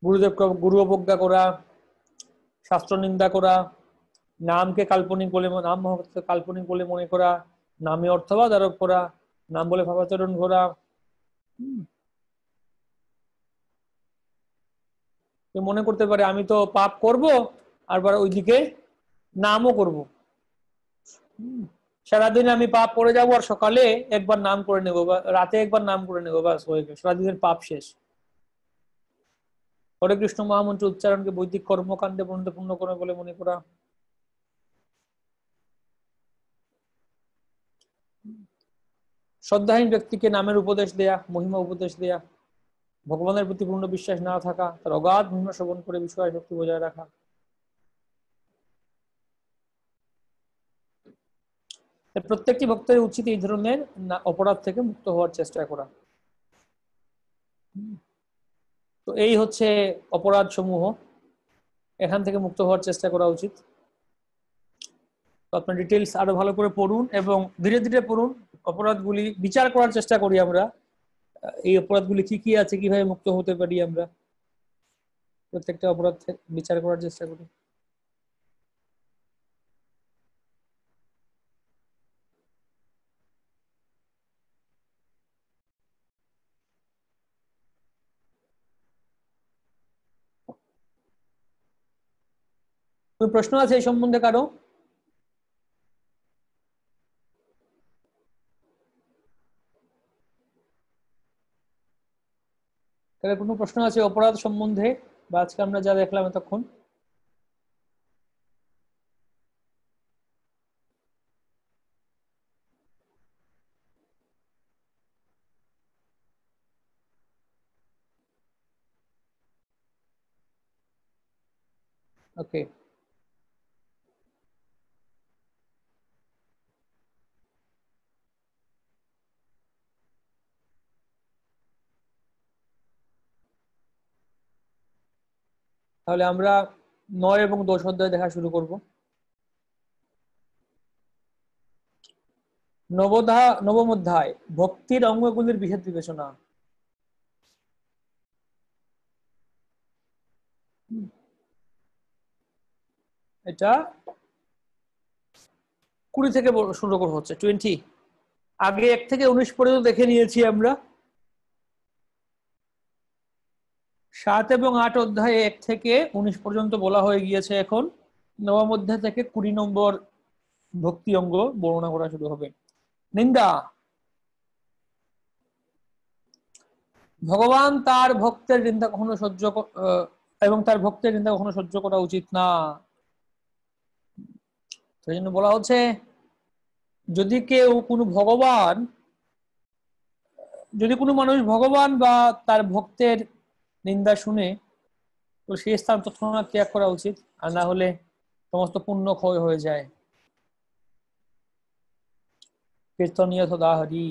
S1: গুরুদেবকে গুরু অবজ্ঞা করা, শাস্ত্র নিন্দা করা, নামকে কাল্পনিক বলে নাম কাল্পনিক বলে মনে করা, নামে অর্থবাদ আরোপ করা, নাম বলে ভাবাচরণ করা। মনে করতে পারে আমি তো পাপ করব আর ওইদিকে নামও করব। সারাদিন আমি পাপ করে যাবো আর সকালে একবার নাম করে নেবো বা রাতে একবার নাম করে নেবো, ব্যাস হয়ে গেল, সারাদিনের পাপ শেষ। হরে কৃষ্ণ মহামন্ত্র উচ্চারণকে বৈদিক কর্মকাণ্ডে পরিণত পূর্ণ করে বলে মনে করা। শ্রদ্ধাহীন ব্যক্তিকে নামের উপদেশ দেয়া, মহিমা উপদেশ দেয়া, ভগবানের প্রতি পূর্ণ বিশ্বাস না থাকা, তার অগাধ মহিমা শ্রবণ করে বিষয় শক্তি বজায় রাখা। প্রত্যেকটি ভক্তের উচিত এই ধরনের অপরাধ থেকে মুক্ত হওয়ার চেষ্টা করা। তো এই হচ্ছে অপরাধ সমূহ, এখান থেকে মুক্ত হওয়ার চেষ্টা করা উচিত। তো আপনার ডিটেলস আরো ভালো করে পড়ুন এবং ধীরে ধীরে পড়ুন। অপরাধগুলি বিচার করার চেষ্টা করি আমরা, এই অপরাধগুলি কি কি আছে, কিভাবে মুক্ত হতে পারি আমরা, প্রত্যেকটা অপরাধ বিচার করার চেষ্টা করি। কোনো প্রশ্ন আছে এই সম্বন্ধে কারো? তাহলে কোনো প্রশ্ন আছে অপরাধ সম্বন্ধে বা আজকে আমরা যা দেখলাম এতক্ষণ? ওকে, তাহলে আমরা 9 এবং 10 অধ্যায় দেখা শুরু করব। নবম অধ্যায়, ভক্তির অঙ্গগুলির বিশেষ বিবেচনা। এটা 20 থেকে শুরু হচ্ছে, 20। আগে 1 থেকে 19 পর্যন্ত দেখে নিয়েছি আমরা। 7 এবং 8 অধ্যায়ে 1 থেকে 19 পর্যন্ত বলা হয়ে গিয়েছে। এখন নবম অধ্যায় থেকে 20 নম্বর ভক্তি অঙ্গ বর্ণনা করা শুরু হবে। নিন্দা। ভগবান তার ভক্তের নিন্দা কখনো এবং তার ভক্তের নিন্দা কখনো সহ্য করা উচিত না। সেই জন্য বলা হচ্ছে, যদি কেউ যদি কোনো মানুষ ভগবান বা তার ভক্তের নিন্দা শুনে, তো সেই স্থান তৎক্ষণাৎ ত্যাগ করা উচিত, আর না হলে সমস্ত পুণ্য ক্ষয় হয়ে যায়। কীর্তনীয় সদা হরি।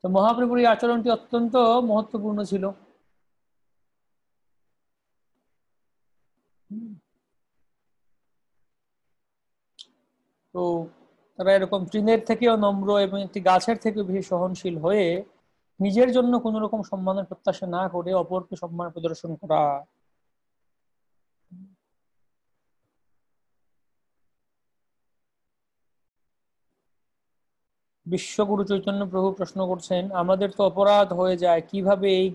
S1: তো মহাপ্রভুর এই আচরণটি অত্যন্ত মহত্বপূর্ণ ছিল। তো তারা এরকম তৃণের থেকেও নম্র এবং একটি গাছের থেকেও বেশি সহনশীল হয়ে নিজের জন্য কোন রকম সম্মানের প্রত্যাশা না করে অপরকে সম্মান প্রদর্শন করা। বিশ্বগুরু চৈতন্য প্রভু প্রশ্ন করছেন, আমাদের তো অপরাধ হয়ে যায়, কিভাবে এই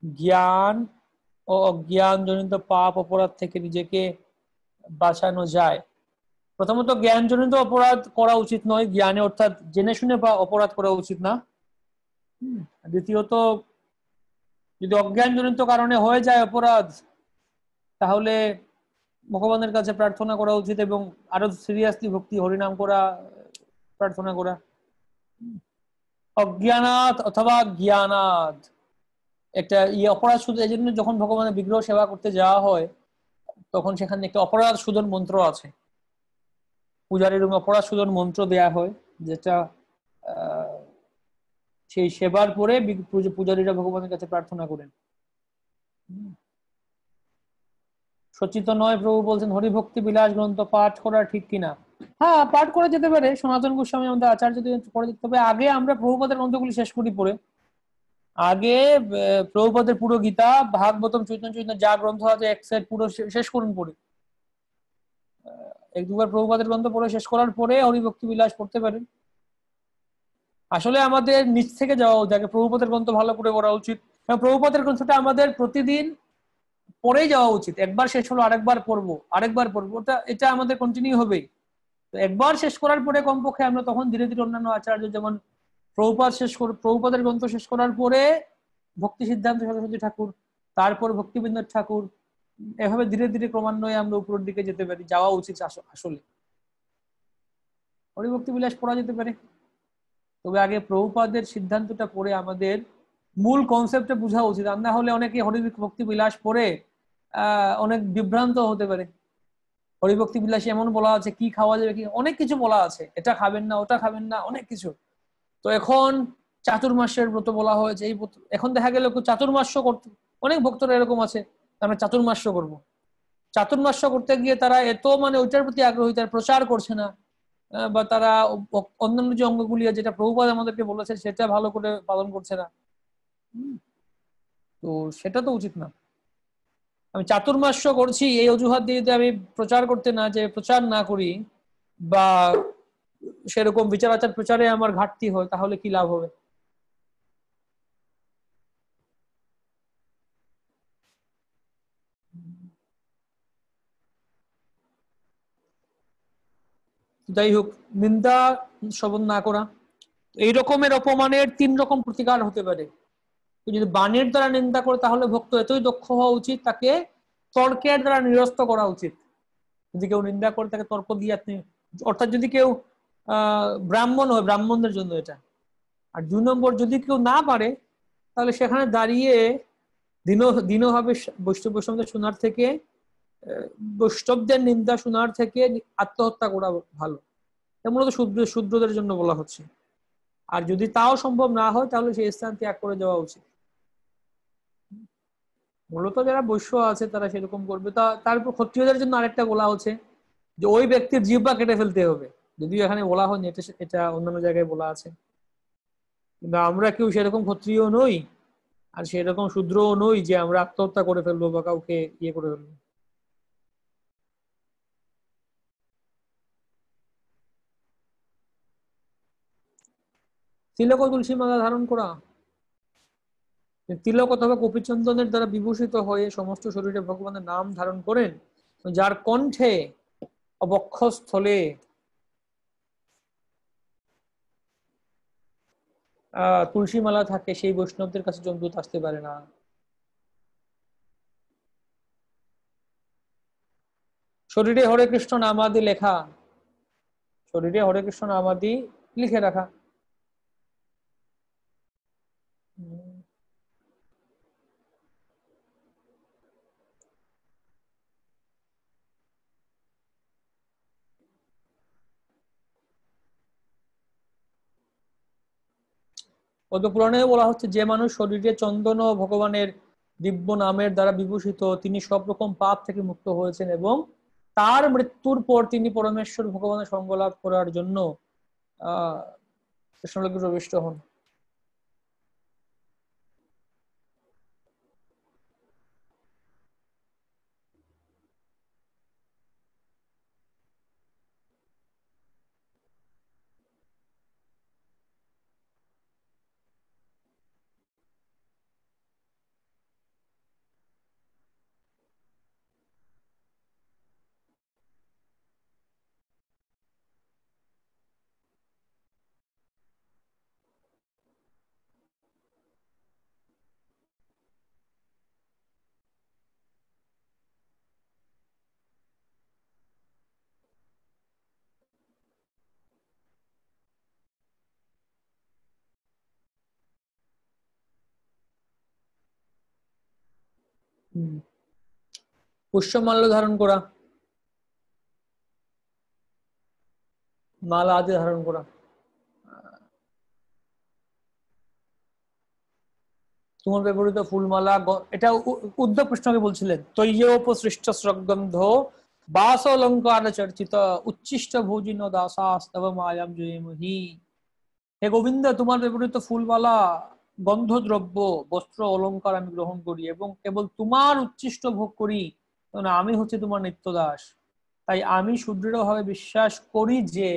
S1: জ্ঞান ও অজ্ঞান জনিত পাপ অপরাধ থেকে নিজেকে বাঁচানো যায়? প্রথমত জ্ঞান জনিত অপরাধ করা উচিত নয়, জ্ঞানে অর্থাৎ জেনে শুনে বা অপরাধ করা উচিত না। দ্বিতীয়ত, যদি অজ্ঞান জনিত কারণে হয়ে যায় অপরাধ, তাহলে ভগবানের কাছে প্রার্থনা করা উচিত এবং আরো সিরিয়াসলি ভক্তি হরিনাম করা, প্রার্থনা করা। অজ্ঞানাৎ অথবা জ্ঞানাৎ একটা অপরাধ শুধু এই জন্য, যখন ভগবানের বিগ্রহ সেবা করতে যাওয়া হয় তখন সেখানে একটা অপরাধ শোধন মন্ত্র আছে, পূজারীর অপরাধ শোধন মন্ত্র দেয়া হয়, যেটা সেই সেবার পরে পূজারীরা ভগবানের কাছে প্রার্থনা করেন। সচিত নয় প্রভু বলছেন, হরিভক্তি বিলাস গ্রন্থ পাঠ করা ঠিক কিনা? হ্যাঁ, পাঠ করা যেতে পারে। সনাতন গোস্বামী আমাদের আচার্য করে দিতে হবে। আগে আমরা প্রভুপাদের গ্রন্থগুলি শেষ করি পড়ে। আগে প্রভুপাদের পুরো গীতা, ভাগবতম, চৈতন্য চৈতন্য যা গ্রন্থ আছে এক সেট পুরো শেষ করুন পড়ে। 1-2 বার প্রভুপাদের গ্রন্থ পড়ে শেষ করার পরে হরিভক্তি বিলাস পড়তে পারেন। আসলে আমাদের নিচ থেকে যাওয়া উচিত, আগে প্রভুপাদের গ্রন্থ ভালো করে পড়া উচিত। প্রভুপাদের গ্রন্থটা আমাদের প্রতিদিন পড়েই যাওয়া উচিত। একবার শেষ হলো আরেকবার পড়বো, আরেকবার পড়বো, এটা আমাদের কন্টিনিউ হবে। তো একবার শেষ করার পরে কমপক্ষে আমরা তখন ধীরে ধীরে অন্যান্য আচার্য, যেমন প্রভুপাদের গ্রন্থ শেষ করার পরে ভক্তি সিদ্ধান্ত সরস্বতী ঠাকুর, তারপর ভক্তিবিনোদ ঠাকুর, এভাবে ধীরে ধীরে ক্রমান্বয়ে আমরা উপরের দিকে যেতে পারি, যাওয়া উচিত আসলে। হরিভক্তি বিলাস পড়া যেতে পারে, তবে আগে প্রভুপাদের সিদ্ধান্তটা পড়ে আমাদের মূল কনসেপ্টটা বোঝা উচিত। আর না হলে অনেকে হরিভক্তি বিলাস পড়ে অনেক বিভ্রান্ত হতে পারে। হরিভক্তি বিলাসী এমন বলা আছে, কি খাওয়া যাবে, কি অনেক কিছু বলা আছে, এটা খাবেন না, ওটা খাবেন না, অনেক কিছু। তো এখন চাতুর্মাসের ব্রত বলা হয়েছে, এই এখন দেখা গেল চাতুর্মাস্য করতে, অনেক ভক্তরা এরকম আছে, আমরা চাতুর্মাস্য করব। চাতুর্মাস্য করতে গিয়ে তারা এত মানে ওইটার প্রতি আগ্রহী, তারা প্রচার করছে না, বা তারা অন্যান্য যে অঙ্গগুলি যেটা প্রভুপাদ আমাদেরকে বলেছে সেটা ভালো করে পালন করছে না। তো সেটা তো উচিত না। আমি চাতুর্মাস্য করছি এই অজুহাত দিয়ে যদি আমি প্রচার করতে না, যে প্রচার না করি, বা সেরকম বিচার আচার প্রচারে আমার ঘাটতি হয়, তাহলে কি লাভ হবে? যাই হোক, নিন্দা শ্রবণ না করা, এই রকমের অপমানের 3 রকম প্রতিকার হতে পারে। যদি বাণীর দ্বারা নিন্দা করে, তাহলে ভক্ত এতই দক্ষ হওয়া উচিত, তাকে তর্কের দ্বারা নিরস্ত করা উচিত। যদি কেউ নিন্দা করে, তাকে তর্ক দিয়ে আপনি, অর্থাৎ যদি কেউ ব্রাহ্মণ হয়, ব্রাহ্মণদের জন্য এটা। আর 2 নম্বর, যদি কেউ না পারে, তাহলে সেখানে দাঁড়িয়ে দিন দিনভাবে বৈষ্ণবদের শোনার থেকে, বৈষ্ণবদের নিন্দা শোনার থেকে আত্মহত্যা করা ভালো। মূলত শূদ্রদের জন্য বলা হচ্ছে। আর যদি তাও সম্ভব না হয়, তাহলে সেই স্থান ত্যাগ করে যাওয়া উচিত। মূলত যারা বৈশ্য আছে তারা সেরকম করবে। তার উপর ক্ষত্রিয়দের জন্য আরেকটা বলা হচ্ছে, যে ওই ব্যক্তির জিহ্বা কেটে ফেলতে হবে। যদিও এখানে বলা হয়নি, এটা এটা অন্যান্য জায়গায় বলা আছে। কিন্তু আমরা কেউ সেরকম ক্ষত্রিয় নই, আর সেরকম শূদ্রও নই যে আমরা আত্মহত্যা করে ফেলবো বা কাউকে ইয়ে করে ফেলবো। তিলক ও তুলসী মালা ধারণ করা, তিলক অথবা কপিচন্দনের দ্বারা বিভূষিত হয়ে সমস্ত শরীরে ভগবানের নাম ধারণ করেন, যার কণ্ঠে অবক্ষস্থলে তুলসী মালা থাকে, সেই বৈষ্ণবদের কাছে জমদূত আসতে পারে না। শরীরে হরে কৃষ্ণ নামাদি লেখা, শরীরে হরে কৃষ্ণ নামাদি লিখে রাখা। পদ্মপুরাণে বলা হচ্ছে, যে মানুষ শরীরে চন্দন ও ভগবানের দিব্য নামের দ্বারা বিভূষিত, তিনি সব রকম পাপ থেকে মুক্ত হয়েছেন, এবং তার মৃত্যুর পর তিনি পরমেশ্বর ভগবানের সঙ্গ লাভ করার জন্য আহ কৃষ্ণলোকে প্রবিষ্ট হন। পুষ্যমাল্য ধারণ করা, মালা আদি ধারণ করা। তোমার ব্যবহৃত ফুলমালা, এটা উদ্ধব কৃষ্ণকে বলছিলেন, তৈয়োপসৃষ্ট স্রগন্ধ বাস অলঙ্কার চর্চিত উচ্ছিষ্ট ভোজিন দাসাস্তব মায়াম জয়মহি। হে গোবিন্দ, তোমার ব্যবহৃত ফুলমালা, গন্ধদ্রব্য, বস্ত্র, অলঙ্কার আমি গ্রহণ করি, এবং কেবল তোমার উচ্ছিষ্ট ভোগ করি, কারণ আমি হচ্ছে তোমার নিত্যদাস। তাই আমি সুদৃঢ়ভাবে বিশ্বাস করি যে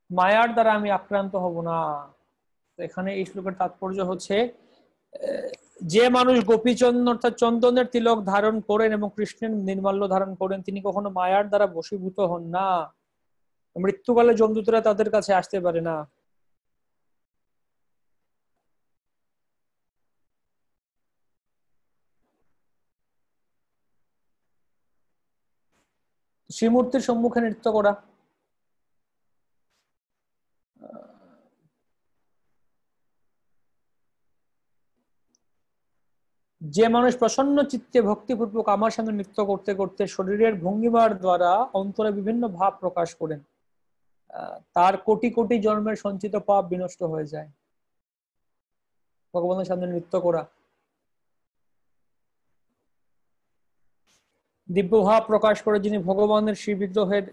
S1: মায়ার দ্বারা আমি আক্রান্ত হব না। এখানে এই শ্লোকের তাৎপর্য হচ্ছে, যে মানুষ গোপীচন্দন অর্থাৎ চন্দনের তিলক ধারণ করেন এবং কৃষ্ণের নির্মাল্য ধারণ করেন, তিনি কখনো মায়ার দ্বারা বশীভূত হন না। মৃত্যুকালে যমদূতরা তাদের কাছে আসতে পারে না। শ্রীমূর্তির সম্মুখে নৃত্য করা, যে মানুষ প্রসন্ন চিত্তে ভক্তিপূর্বক আমার সামনে নৃত্য করতে করতে শরীরের ভঙ্গিমার দ্বারা অন্তরে বিভিন্ন ভাব প্রকাশ করেন, তার কোটি কোটি জন্মের সঞ্চিত পাপ বিনষ্ট হয়ে যায়। ভগবানের সামনে নৃত্য করা, দিব্য ভাব প্রকাশ করে যিনি ভগবানের শ্রী বিগ্রহের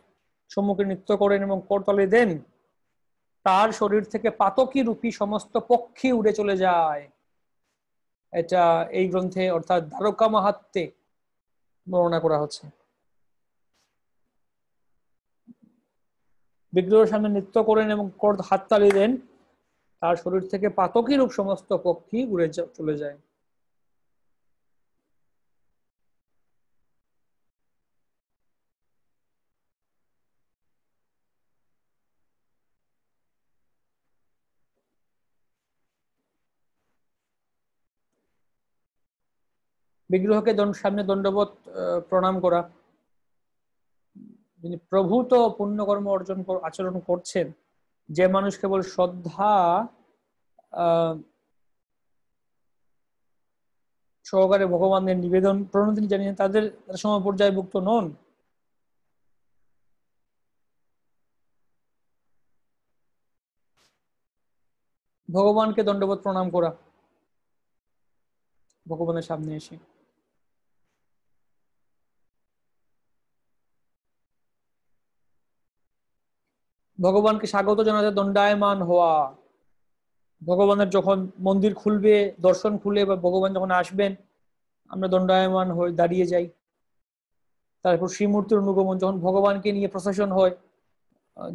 S1: সম্মুখে নৃত্য করেন এবং করতালি দেন, তার শরীর থেকে পাতকী রূপী সমস্ত পক্ষী উড়ে চলে যায়। এটা এই গ্রন্থে অর্থাৎ দ্বারকা মাহাত্ম্যে বর্ণনা করা হচ্ছে। বিগ্রহের সামনে নৃত্য করেন এবং হাততালি দেন, তার শরীর থেকে পাতকী রূপ সমস্ত পক্ষী উড়ে চলে যায়। বিগ্রহকে সামনে দণ্ডবোধ প্রণাম করা। যিনি প্রভূত পুণ্যকর্ম আচরণ করছেন, যে মানুষ কেবল শ্রদ্ধা সহকারে ভগবানের নিবেদন প্রণতি জানিয়ে তাদের সমপর্যায়ভুক্ত নন, ভগবানকে দণ্ডবোধ প্রণাম করা ভগবানের সামনে এসে। ভগবানকে স্বাগত জানাতে দণ্ডায়মান হওয়া। ভগবানের যখন মন্দির খুলবে, দর্শন খুলে বা ভগবান যখন আসবেন, আমরা দণ্ডায়মান হয়ে দাঁড়িয়ে যাই। তারপর শ্রীমূর্তির অনুগমন, যখন ভগবানকে নিয়ে প্রসেশন হয়,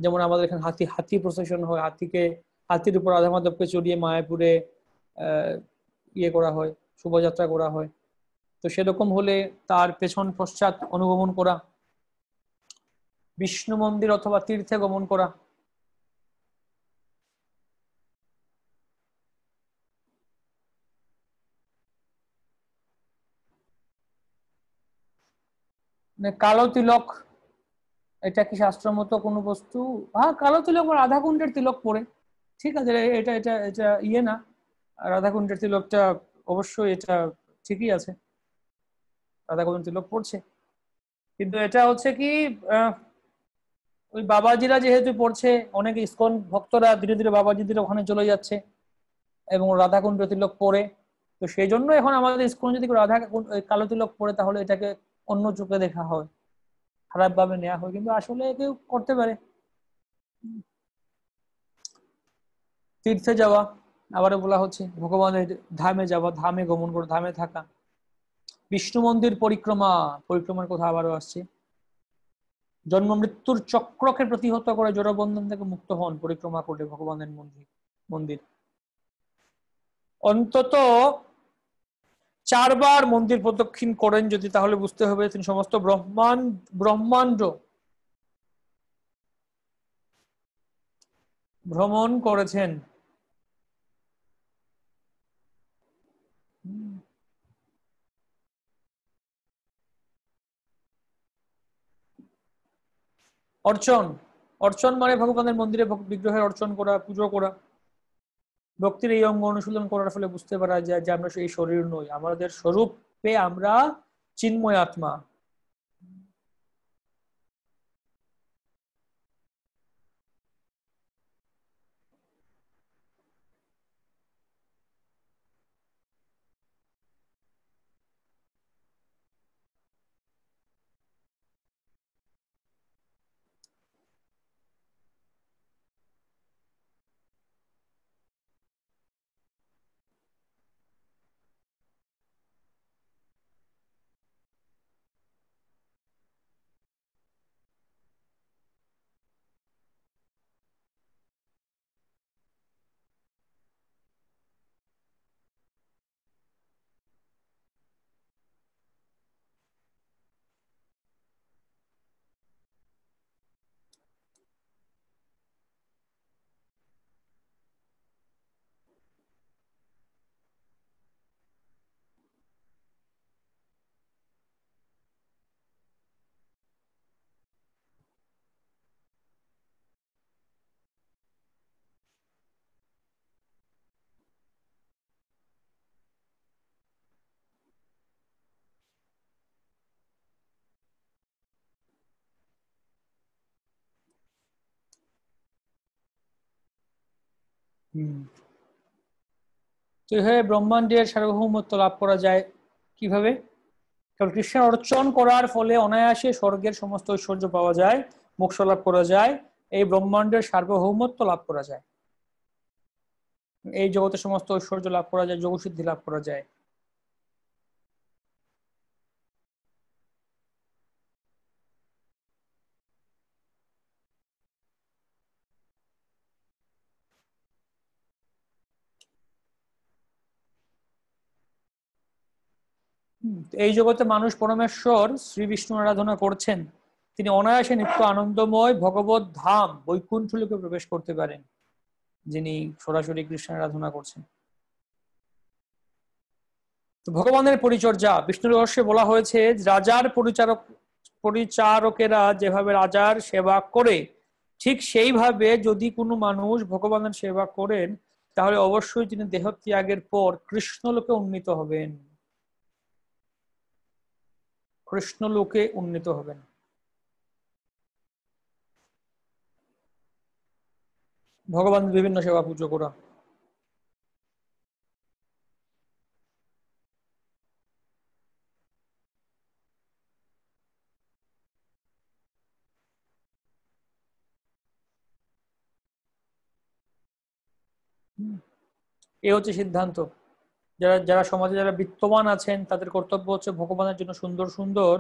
S1: যেমন আমাদের এখানে হাতি প্রসেশন হয়, হাতির উপর রাধা মাধবকে চড়িয়ে মায়াপুরে ইয়ে করা হয়, শোভাযাত্রা করা হয়। তো সেরকম হলে তার পেছন পশ্চাৎ অনুগমন করা, বিষ্ণু মন্দির অথবা তীর্থে গমন করা, মানে কালো তিলক, এটা কি শাস্ত্রমত কোনো বস্তু? হ্যাঁ, কালো তিলক বা রাধাকুণ্ডের তিলক পরে, ঠিক আছে, এটা এটা এটা ইয়ে না, রাধাকুণ্ডের তিলকটা অবশ্যই এটা ঠিকই আছে, রাধাকুণ্ডের তিলক পড়ছে। কিন্তু এটা হচ্ছে কি, ওই বাবাজিরা যেহেতু পড়ছে, অনেক ইসকন ভক্তরা ধীরে ধীরে বাবাজিদের ওখানে চলে যাচ্ছে এবং রাধাকুণ্ড তিলক পরে, তো সেই জন্য এখন আমাদের ইসকন যদি কালো তিলক পরে, তাহলে এটাকে অন্য চোখে দেখা হয়, খারাপ ভাবে নেওয়া হয়, কিন্তু আসলে কেউ করতে পারে। তীর্থে যাওয়া, আবারও বলা হচ্ছে ভগবানের ধামে যাওয়া, ধামে গমন করে, ধামে থাকা। বিষ্ণু মন্দির পরিক্রমার কথা আবারও আসছে। জন্ম মৃত্যুর চক্রকে প্রতিহত করে জড়বন্ধন থেকে মুক্ত হন পরিক্রমা করে ভগবানের মন্দির। অন্তত 4 বার মন্দির প্রদক্ষিণ করেন যদি, তাহলে বুঝতে হবে তিনি সমস্ত ব্রহ্মাণ্ড ভ্রমণ করেছেন। অর্চন, অর্চন মানে ভগবানের মন্দিরে বিগ্রহের অর্চন করা, পুজো করা। ভক্তির এই অঙ্গ অনুশীলন করার ফলে বুঝতে পারা যায় যে আমরা সেই শরীর নই, আমাদের স্বরূপে আমরা চিন্ময় আত্মা। তো এইভাবে ব্রহ্মাণ্ডের সার্বভৌমত্ব লাভ করা যায় কিভাবে? কারণ কৃষ্ণের অর্চন করার ফলে অনায়াসে স্বর্গের সমস্ত ঐশ্বর্য পাওয়া যায়, মোক্ষ লাভ করা যায়, এই ব্রহ্মাণ্ডের সার্বভৌমত্ব লাভ করা যায়, এই জগতের সমস্ত ঐশ্বর্য লাভ করা যায়, যোগসিদ্ধি লাভ করা যায়। এই জগতে মানুষ পরমেশ্বর শ্রী বিষ্ণু আরাধনা করছেন, তিনি অনায়াসে নিত্য আনন্দময় ভগবত ধাম বৈকুণ্ঠ লোকে প্রবেশ করতে পারেন, যিনি সরাসরি কৃষ্ণের আরাধনা করছেন। তো ভগবানের পরিচর্যা বিষ্ণু রহস্যে বলা হয়েছে, রাজার পরিচারকেরা যেভাবে রাজার সেবা করে, ঠিক সেইভাবে যদি কোনো মানুষ ভগবানের সেবা করেন, তাহলে অবশ্যই তিনি দেহত্যাগের পর কৃষ্ণলোকে উন্নীত হবেন, কৃষ্ণলোকে উন্নীত হবেন। ভগবান বিভিন্ন সেবা পুজো করা। এ হচ্ছে সিদ্ধান্ত। যারা যারা সমাজে যারা বিত্তবান আছেন, তাদের কর্তব্য হচ্ছে ভগবানের জন্য সুন্দর সুন্দর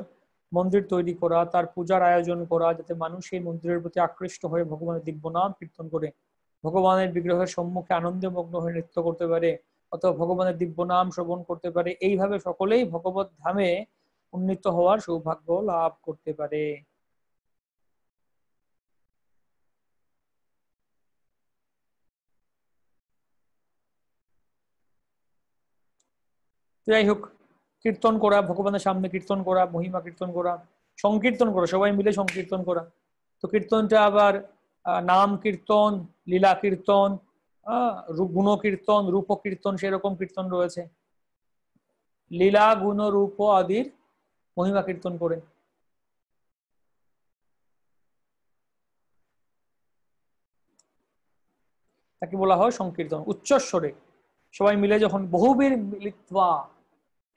S1: মন্দির তৈরি করা, তার পূজার আয়োজন করা, যাতে মানুষ এই মন্দিরের প্রতি আকৃষ্ট হয়ে ভগবানের দিব্য নাম কীর্তন করে, ভগবানের বিগ্রহের সম্মুখে আনন্দে মগ্ন হয়ে নৃত্য করতে পারে, অথবা ভগবানের দিব্য নাম শ্রবণ করতে পারে। এইভাবে সকলেই ভগবত ধামে উন্নীত হওয়ার সৌভাগ্য লাভ করতে পারে। যাই হোক, কীর্তন করা, ভগবানের সামনে কীর্তন করা, মহিমা কীর্তন করা, সংকীর্তন করা, সবাই মিলে সংকীর্তন করা। তো কীর্তনটা আবার নাম কীর্তন, লীলা কীর্তন, গুণ কীর্তন, রূপ কীর্তন, সেরকম কীর্তন রয়েছে। লীলা গুণ রূপ আদির মহিমা কীর্তন করে। তাকে বলা হয় সংকীর্তন। উচ্চস্বরে সবাই মিলে যখন বহুবীর মিলিত্বা,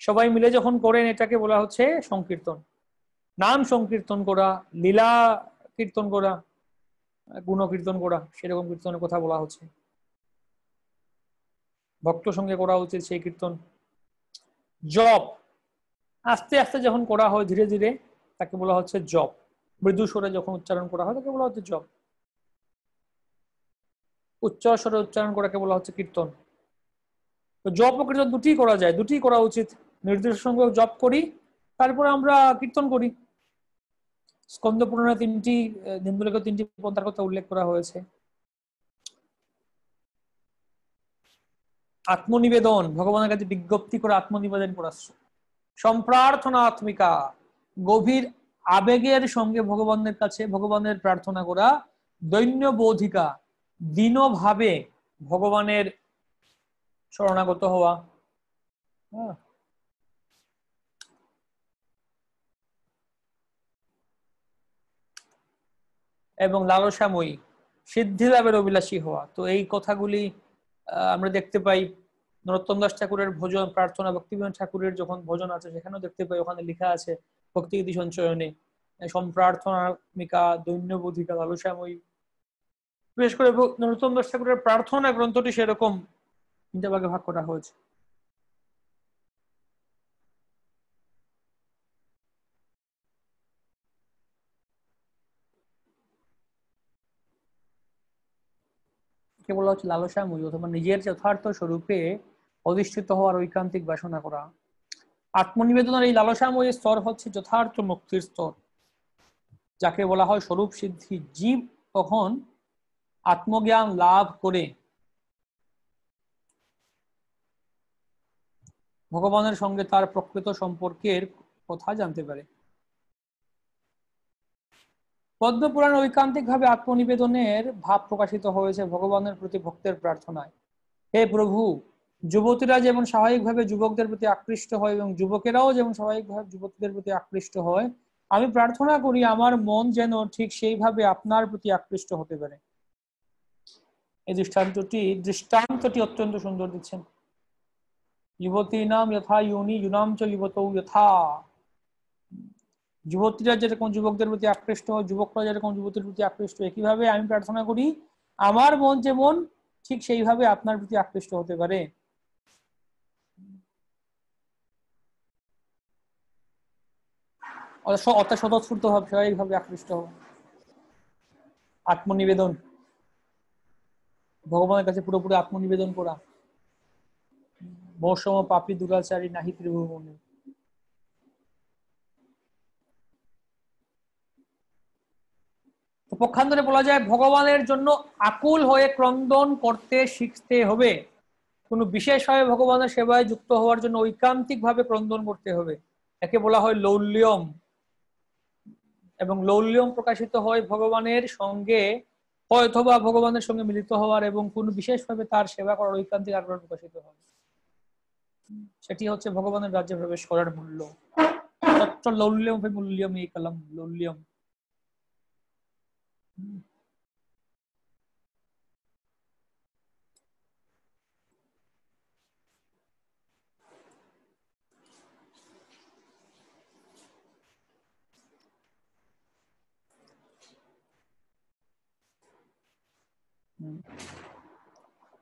S1: সবাই মিলে যখন করেন, এটাকে বলা হচ্ছে সংকীর্তন। নাম সংকীর্তন করা, লীলা কীর্তন করা, গুণ কীর্তন করা, সেরকম কীর্তনের কথা বলা হচ্ছে। ভক্ত সঙ্গে করা উচিত সেই কীর্তন। জপ আস্তে আস্তে যখন করা হয়, ধীরে ধীরে, তাকে বলা হচ্ছে জপ। মৃদু স্বরে যখন উচ্চারণ করা হয়, তাকে বলা হচ্ছে জপ। উচ্চ স্বরে উচ্চারণ করাকে বলা হচ্ছে কীর্তন। তো জপ ও কীর্তন দুটি করা যায়, দুটি করা উচিত। নির্দিষ্ট সঙ্গে জপ করি, তারপরে আমরা কীর্তন করি। স্কন্দ পুরাণে নিম্নলিখিত তিনটি পন্থার কথা উল্লেখ করা হয়েছে। আত্মনিবেদন, ভগবানের কাছে বিজ্ঞপ্তি করে আত্মনিবেদন করা, সম্প্রার্থনা আত্মিকা, গভীর আবেগের সঙ্গে ভগবানের কাছে ভগবানের প্রার্থনা করা, দৈন্য বোধিকা, দীনভাবে ভগবানের শরণাগত হওয়া, এবং লালসাময়ী, সিদ্ধি লাভের অভিলাষী হওয়া। তো এই কথাগুলি আমরা দেখতে পাই নরোত্তম দাস ঠাকুরের ভজন প্রার্থনা, ভক্তিবিনোদ ঠাকুরের যখন ভজন আছে, সেখানেও দেখতে পাই, ওখানে লেখা আছে ভক্তিগীতি সঞ্চয়নে, সম্প্রার্থনাত্মিকা, দৈন্যবোধিকা, লালসাময়ী। বিশেষ করে নরোত্তম দাস ঠাকুরের প্রার্থনা গ্রন্থটি সেরকম তিনটা ভাগে ভাগ করা হয়েছে। কে বলা হচ্ছে লালসাময়ী, অথবা নিজের যথার্থ স্বরূপে অধিষ্ঠিত হওয়ার ঐকান্তিক বাসনা করা। আত্মনিবেদনের এই লালসাময়ী স্তর হচ্ছে যথার্থ মুক্তির স্তর, যাকে বলা হয় স্বরূপ সিদ্ধি। জীব তখন আত্মজ্ঞান লাভ করে ভগবানের সঙ্গে তার প্রকৃত সম্পর্কের কথা জানতে পারে। পদ্মপুরাণ ঐকান্তিক ভাবে আত্মনিবেদনের ভাব প্রকাশিত হয়েছে ভগবানের প্রতি ভক্তের প্রার্থনায়। হে প্রভু, যুবতীরা যেমন স্বাভাবিকভাবে যুবকদের প্রতি আকৃষ্ট হয় এবং যুবকেরাও যেমন স্বাভাবিকভাবে যুবতীদের প্রতি আকৃষ্ট হয়, আমি প্রার্থনা করি আমার মন যেন ঠিক সেইভাবে আপনার প্রতি আকৃষ্ট হতে পারে। এই দৃষ্টান্তটি অত্যন্ত সুন্দর দিচ্ছেন। যুবতীনাম যথা ইউনি ইউনাম চ যুবতৌ যথা। যুবতীরা যেরকম যুবকদের প্রতি আকৃষ্ট, যুবকরা যেরকম যুবতীর প্রতি আকৃষ্ট, একইভাবে আমি প্রার্থনা করি আমার মন যেমন ঠিক সেইভাবে আপনার প্রতি আকৃষ্ট হতে পারে। অর্থাৎ স্বতঃস্ফূর্ত ভাবে স্বাভাবিকভাবে আকৃষ্ট হব। আত্মনিবেদন, ভগবানের কাছে পুরোপুরি আত্মনিবেদন করা। বৈষম পাপী দুরাচারী নাহি ত্রিভুবনে। পক্ষান্তরে বলা যায় ভগবানের জন্য আকুল হয়ে ক্রন্দন করতে শিখতে হবে। কোনো বিশেষভাবে ভগবানের সেবায় যুক্ত হওয়ার জন্য ঐকান্তিক ভাবে ক্রন্দন করতে হবে। একে বলা হয় লৌল্যম। এবং লৌল্যম প্রকাশিত হয় ভগবানের সঙ্গে অথবা ভগবানের সঙ্গে মিলিত হওয়ার এবং কোনো বিশেষভাবে তার সেবা করার ঐকান্তিক আগ্রহ প্রকাশিত হয়। সেটি হচ্ছে ভগবানের রাজ্যে প্রবেশ করার মূল্য। তত্র লৌল্যম মূল্যম এই কালাম লৌল্যম।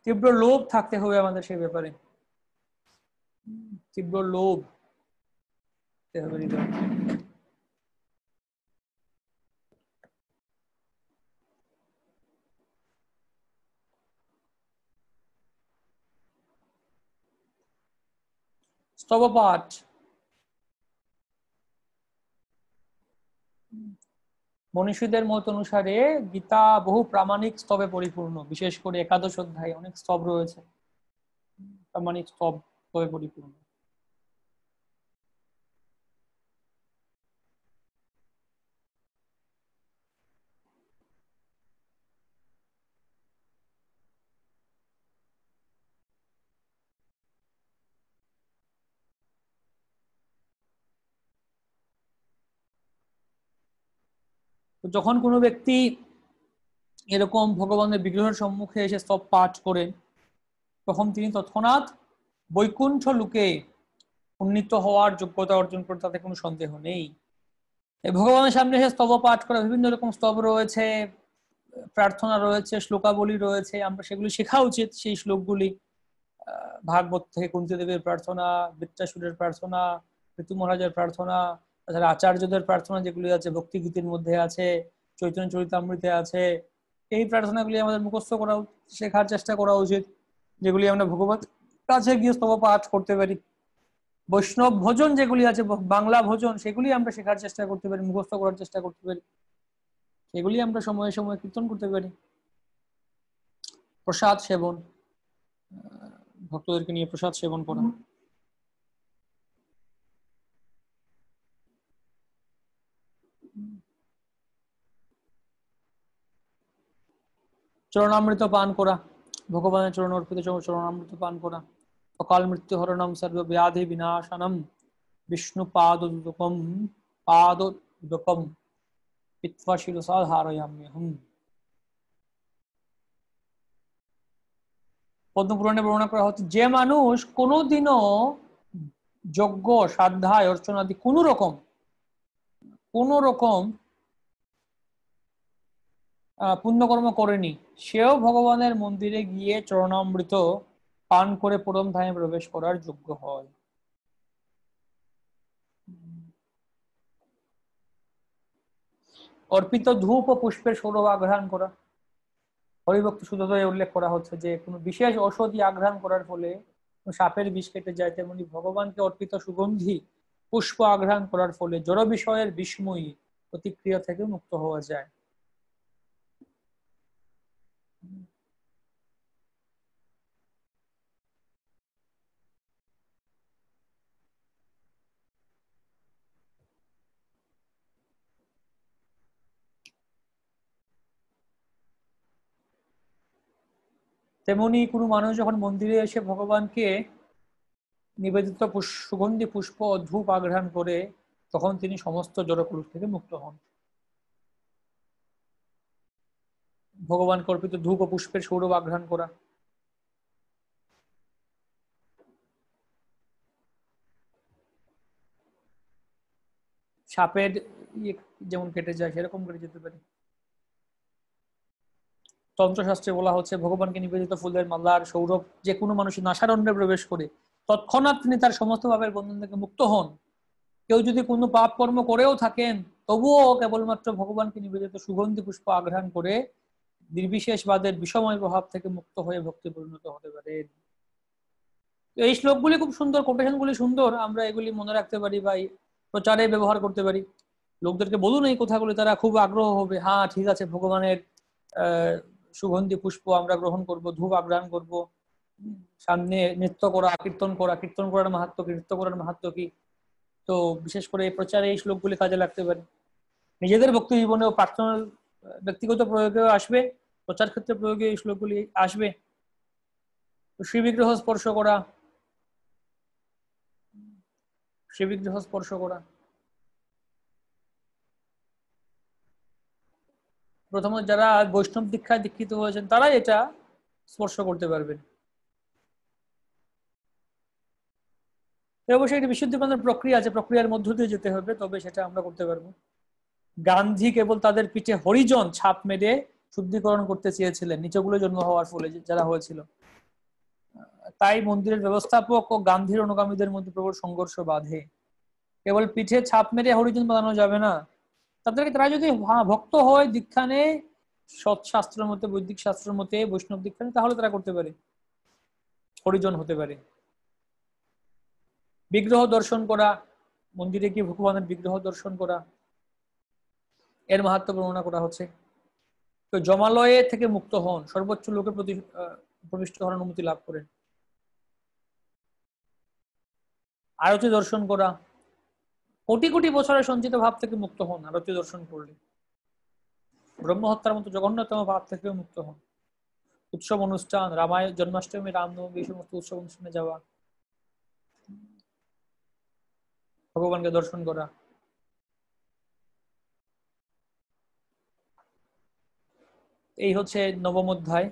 S1: তীব্র লোভ থাকতে হবে আমাদের সেই ব্যাপারে। তীব্র লোভ থাকতে হবে হৃদয়ে। স্তবপাঠ, মনীষীদের মত অনুসারে গীতা বহু প্রামাণিক স্তবে পরিপূর্ণ। বিশেষ করে একাদশ অধ্যায়ে অনেক স্তব রয়েছে, প্রামাণিক স্তবে পরিপূর্ণ। যখন কোনো ব্যক্তি এরকম ভগবানের বিগ্রহের সম্মুখে এসে স্তব পাঠ করেন তখন তিনি তৎক্ষণাৎ বৈকুণ্ঠ লোকে উন্নীত হওয়ার যোগ্যতা অর্জন করে, তাতে কোনো সন্দেহ নেই। এই ভগবানের সামনে এসে স্তব পাঠ করা, বিভিন্ন রকম স্তব রয়েছে, প্রার্থনা রয়েছে, শ্লোকাবলী রয়েছে, আমরা সেগুলি শেখা উচিত। সেই শ্লোকগুলি ভাগবত থেকে কুন্তী দেবীর প্রার্থনা, বৃত্রাসুরের প্রার্থনা, ঋতু মহারাজের প্রার্থনা, তাছাড়া আচার্যদের প্রার্থনা যেগুলি আছে ভক্তি গীতির মধ্যে আছে, চৈতন্য চরিতামৃতে আছে, এই প্রার্থনাগুলি আমাদের মুখস্থ করা, শেখার চেষ্টা করা উচিত, যেগুলি আমরা ভগবত কাছে গিয়ে স্তব পাঠ করতে পারি। বৈষ্ণব ভোজন যেগুলি আছে, বাংলা ভোজন, সেগুলি আমরা শেখার চেষ্টা করতে পারি, মুখস্থ করার চেষ্টা করতে পারি, সেগুলি আমরা সময়ে সময়ে কীর্তন করতে পারি। প্রসাদ সেবন, ভক্তদেরকে নিয়ে প্রসাদ সেবন করা। চরণামৃত পান করা, ভগবানের চরণ অর্পিত চরণামৃত পান করা। অকাল মৃত্যু হরণম সর্বব্যাধি বিনাশনম বিষ্ণু পাদোদকম পিত্বা শিরসা ধারয়াম্যহম। পদ্মপুরাণে বর্ণনা করা হচ্ছে, যে মানুষ কোনোদিনও যজ্ঞ সাধ্যায় অর্চনাদি কোন রকম পুণ্যকর্ম করেনি, সেও ভগবানের মন্দিরে গিয়ে চরণামৃত পান করে পরম ধামে প্রবেশ করার যোগ্য হয়। অর্পিত ধূপ ও পুষ্পের সৌরভ আঘ্রাণ করা। হরিভক্ত সুধোদয়ে উল্লেখ করা হচ্ছে যে কোনো বিশেষ ঔষধি আঘ্রাণ করার ফলে সাপের বিষ কেটে যায়, তেমনি ভগবানকে অর্পিত সুগন্ধি পুষ্প আঘ্রাণ করার ফলে জড় বিষয়ের বিস্ময়ী প্রতিক্রিয়া থেকে মুক্ত হওয়া যায়। তেমনি কোনো মানুষ যখন মন্দিরে এসে ভগবানকে নিবেদিত সুগন্ধি পুষ্প ও ধূপ আঘ্রাণ করে তখন তিনি সমস্ত জড়কলুষ থেকে মুক্ত হন। ভগবান কল্পিত ধূপ ও পুষ্পের সৌরভ আঘ্রাণ করা, সাপের যেমন কেটে যায় সেরকম কেটে যেতে পারে। তন্ত্রশাস্ত্রে বলা হচ্ছে ভগবানকে নিবেদিত ফুলের মালার সৌরভ যে কোনো মানুষের নাসারণ্যে প্রবেশ করে তৎক্ষণাৎ তিনি তার সমস্ত পাপের বন্ধন থেকে মুক্ত হন। কেউ যদি কোনো পাপ কর্ম করেও থাকেন তবুও কেবলমাত্র ভগবানকে নিবেদিত সুগন্ধি পুষ্প আঘ্রাণ করে নির্বিশেষবাদের বিষময় প্রভাব থেকে মুক্ত হয়ে ভক্তি পরিণত হতে পারে। এই শ্লোকগুলি খুব সুন্দর, কোটেশনগুলি সুন্দর, আমরা এগুলি মনে রাখতে পারি বা প্রচারে ব্যবহার করতে পারি। লোকদেরকে বলুন এই কথাগুলি, তারা খুব আগ্রহ হবে, হ্যাঁ ঠিক আছে ভগবানের সুগন্ধি পুষ্প আমরা গ্রহণ করব, ধূপ আঘ্রাণ করব, সামনে নৃত্য করা, কীর্তন করা, কীর্তন করার মাহাত্ম কি, নৃত্য করার মাহাত্ম কি। তো বিশেষ করে এই প্রচারে এই শ্লোকগুলি কাজে লাগতে পারে। নিজেদের ভক্তি জীবনেও পার্সোনাল ব্যক্তিগত প্রয়োগেও আসবে, প্রচার ক্ষেত্রে প্রয়োগে এই শ্লোকগুলি আসবে। শ্রী বিগ্রহ স্পর্শ করা, শ্রী বিগ্রহ স্পর্শ করা, প্রথমত যারা বৈষ্ণব দীক্ষায় দীক্ষিত হয়েছেন তারাই এটা স্পর্শ করতে পারবেন। অবশ্যই একটি বিশুদ্ধিকরণের প্রক্রিয়া আছে, প্রক্রিয়ার মধ্য দিয়ে যেতে হবে, তবে সেটা আমরা করতে পারবো। গান্ধী কেবল তাদের পিঠে হরিজন ছাপ মেরে শুদ্ধিকরণ করতে চেয়েছিলেন নিচগুলো জন্ম হওয়ার ফলে যারা হয়েছিল। তাই মন্দিরের ব্যবস্থাপক ও গান্ধীর অনুগামীদের মধ্যে প্রবল সংঘর্ষ বাধে। কেবল পিঠে ছাপ মেরে হরিজন বানানো যাবে না, তাদেরকে তারা যদি ভক্ত হয়, দীক্ষা নেয় সৎ শাস্ত্রের মতে, বৈদিক শাস্ত্রের মতে, বৈষ্ণব দীক্ষা নেয়, তাহলে তারা করতে পারে, হরিজন হতে পারে। বিগ্রহ দর্শন করা, মন্দিরে গিয়ে ভগবানের বিগ্রহ দর্শন করা, এর মাহাত্ম্য বর্ণনা করা হচ্ছে। তো জমালয়ে থেকে মুক্ত হন, সর্বোচ্চ লোকে প্রবিষ্ট হওয়ার অনুমতি লাভ করেন। আরতি দর্শন করা, কোটি কোটি বছরের সঞ্চিত ভাব থেকে মুক্ত হন আরতি দর্শন করলে। ব্রহ্মহত্যার মতো জঘন্যতম ভাব থেকে মুক্ত হন। উৎসব অনুষ্ঠান, রামায়ণ, জন্মাষ্টমী, রামনবমী, এই সমস্ত উৎসব অনুষ্ঠানে যাওয়া, ভগবানকে দর্শন করা। এই হচ্ছে নবম অধ্যায়।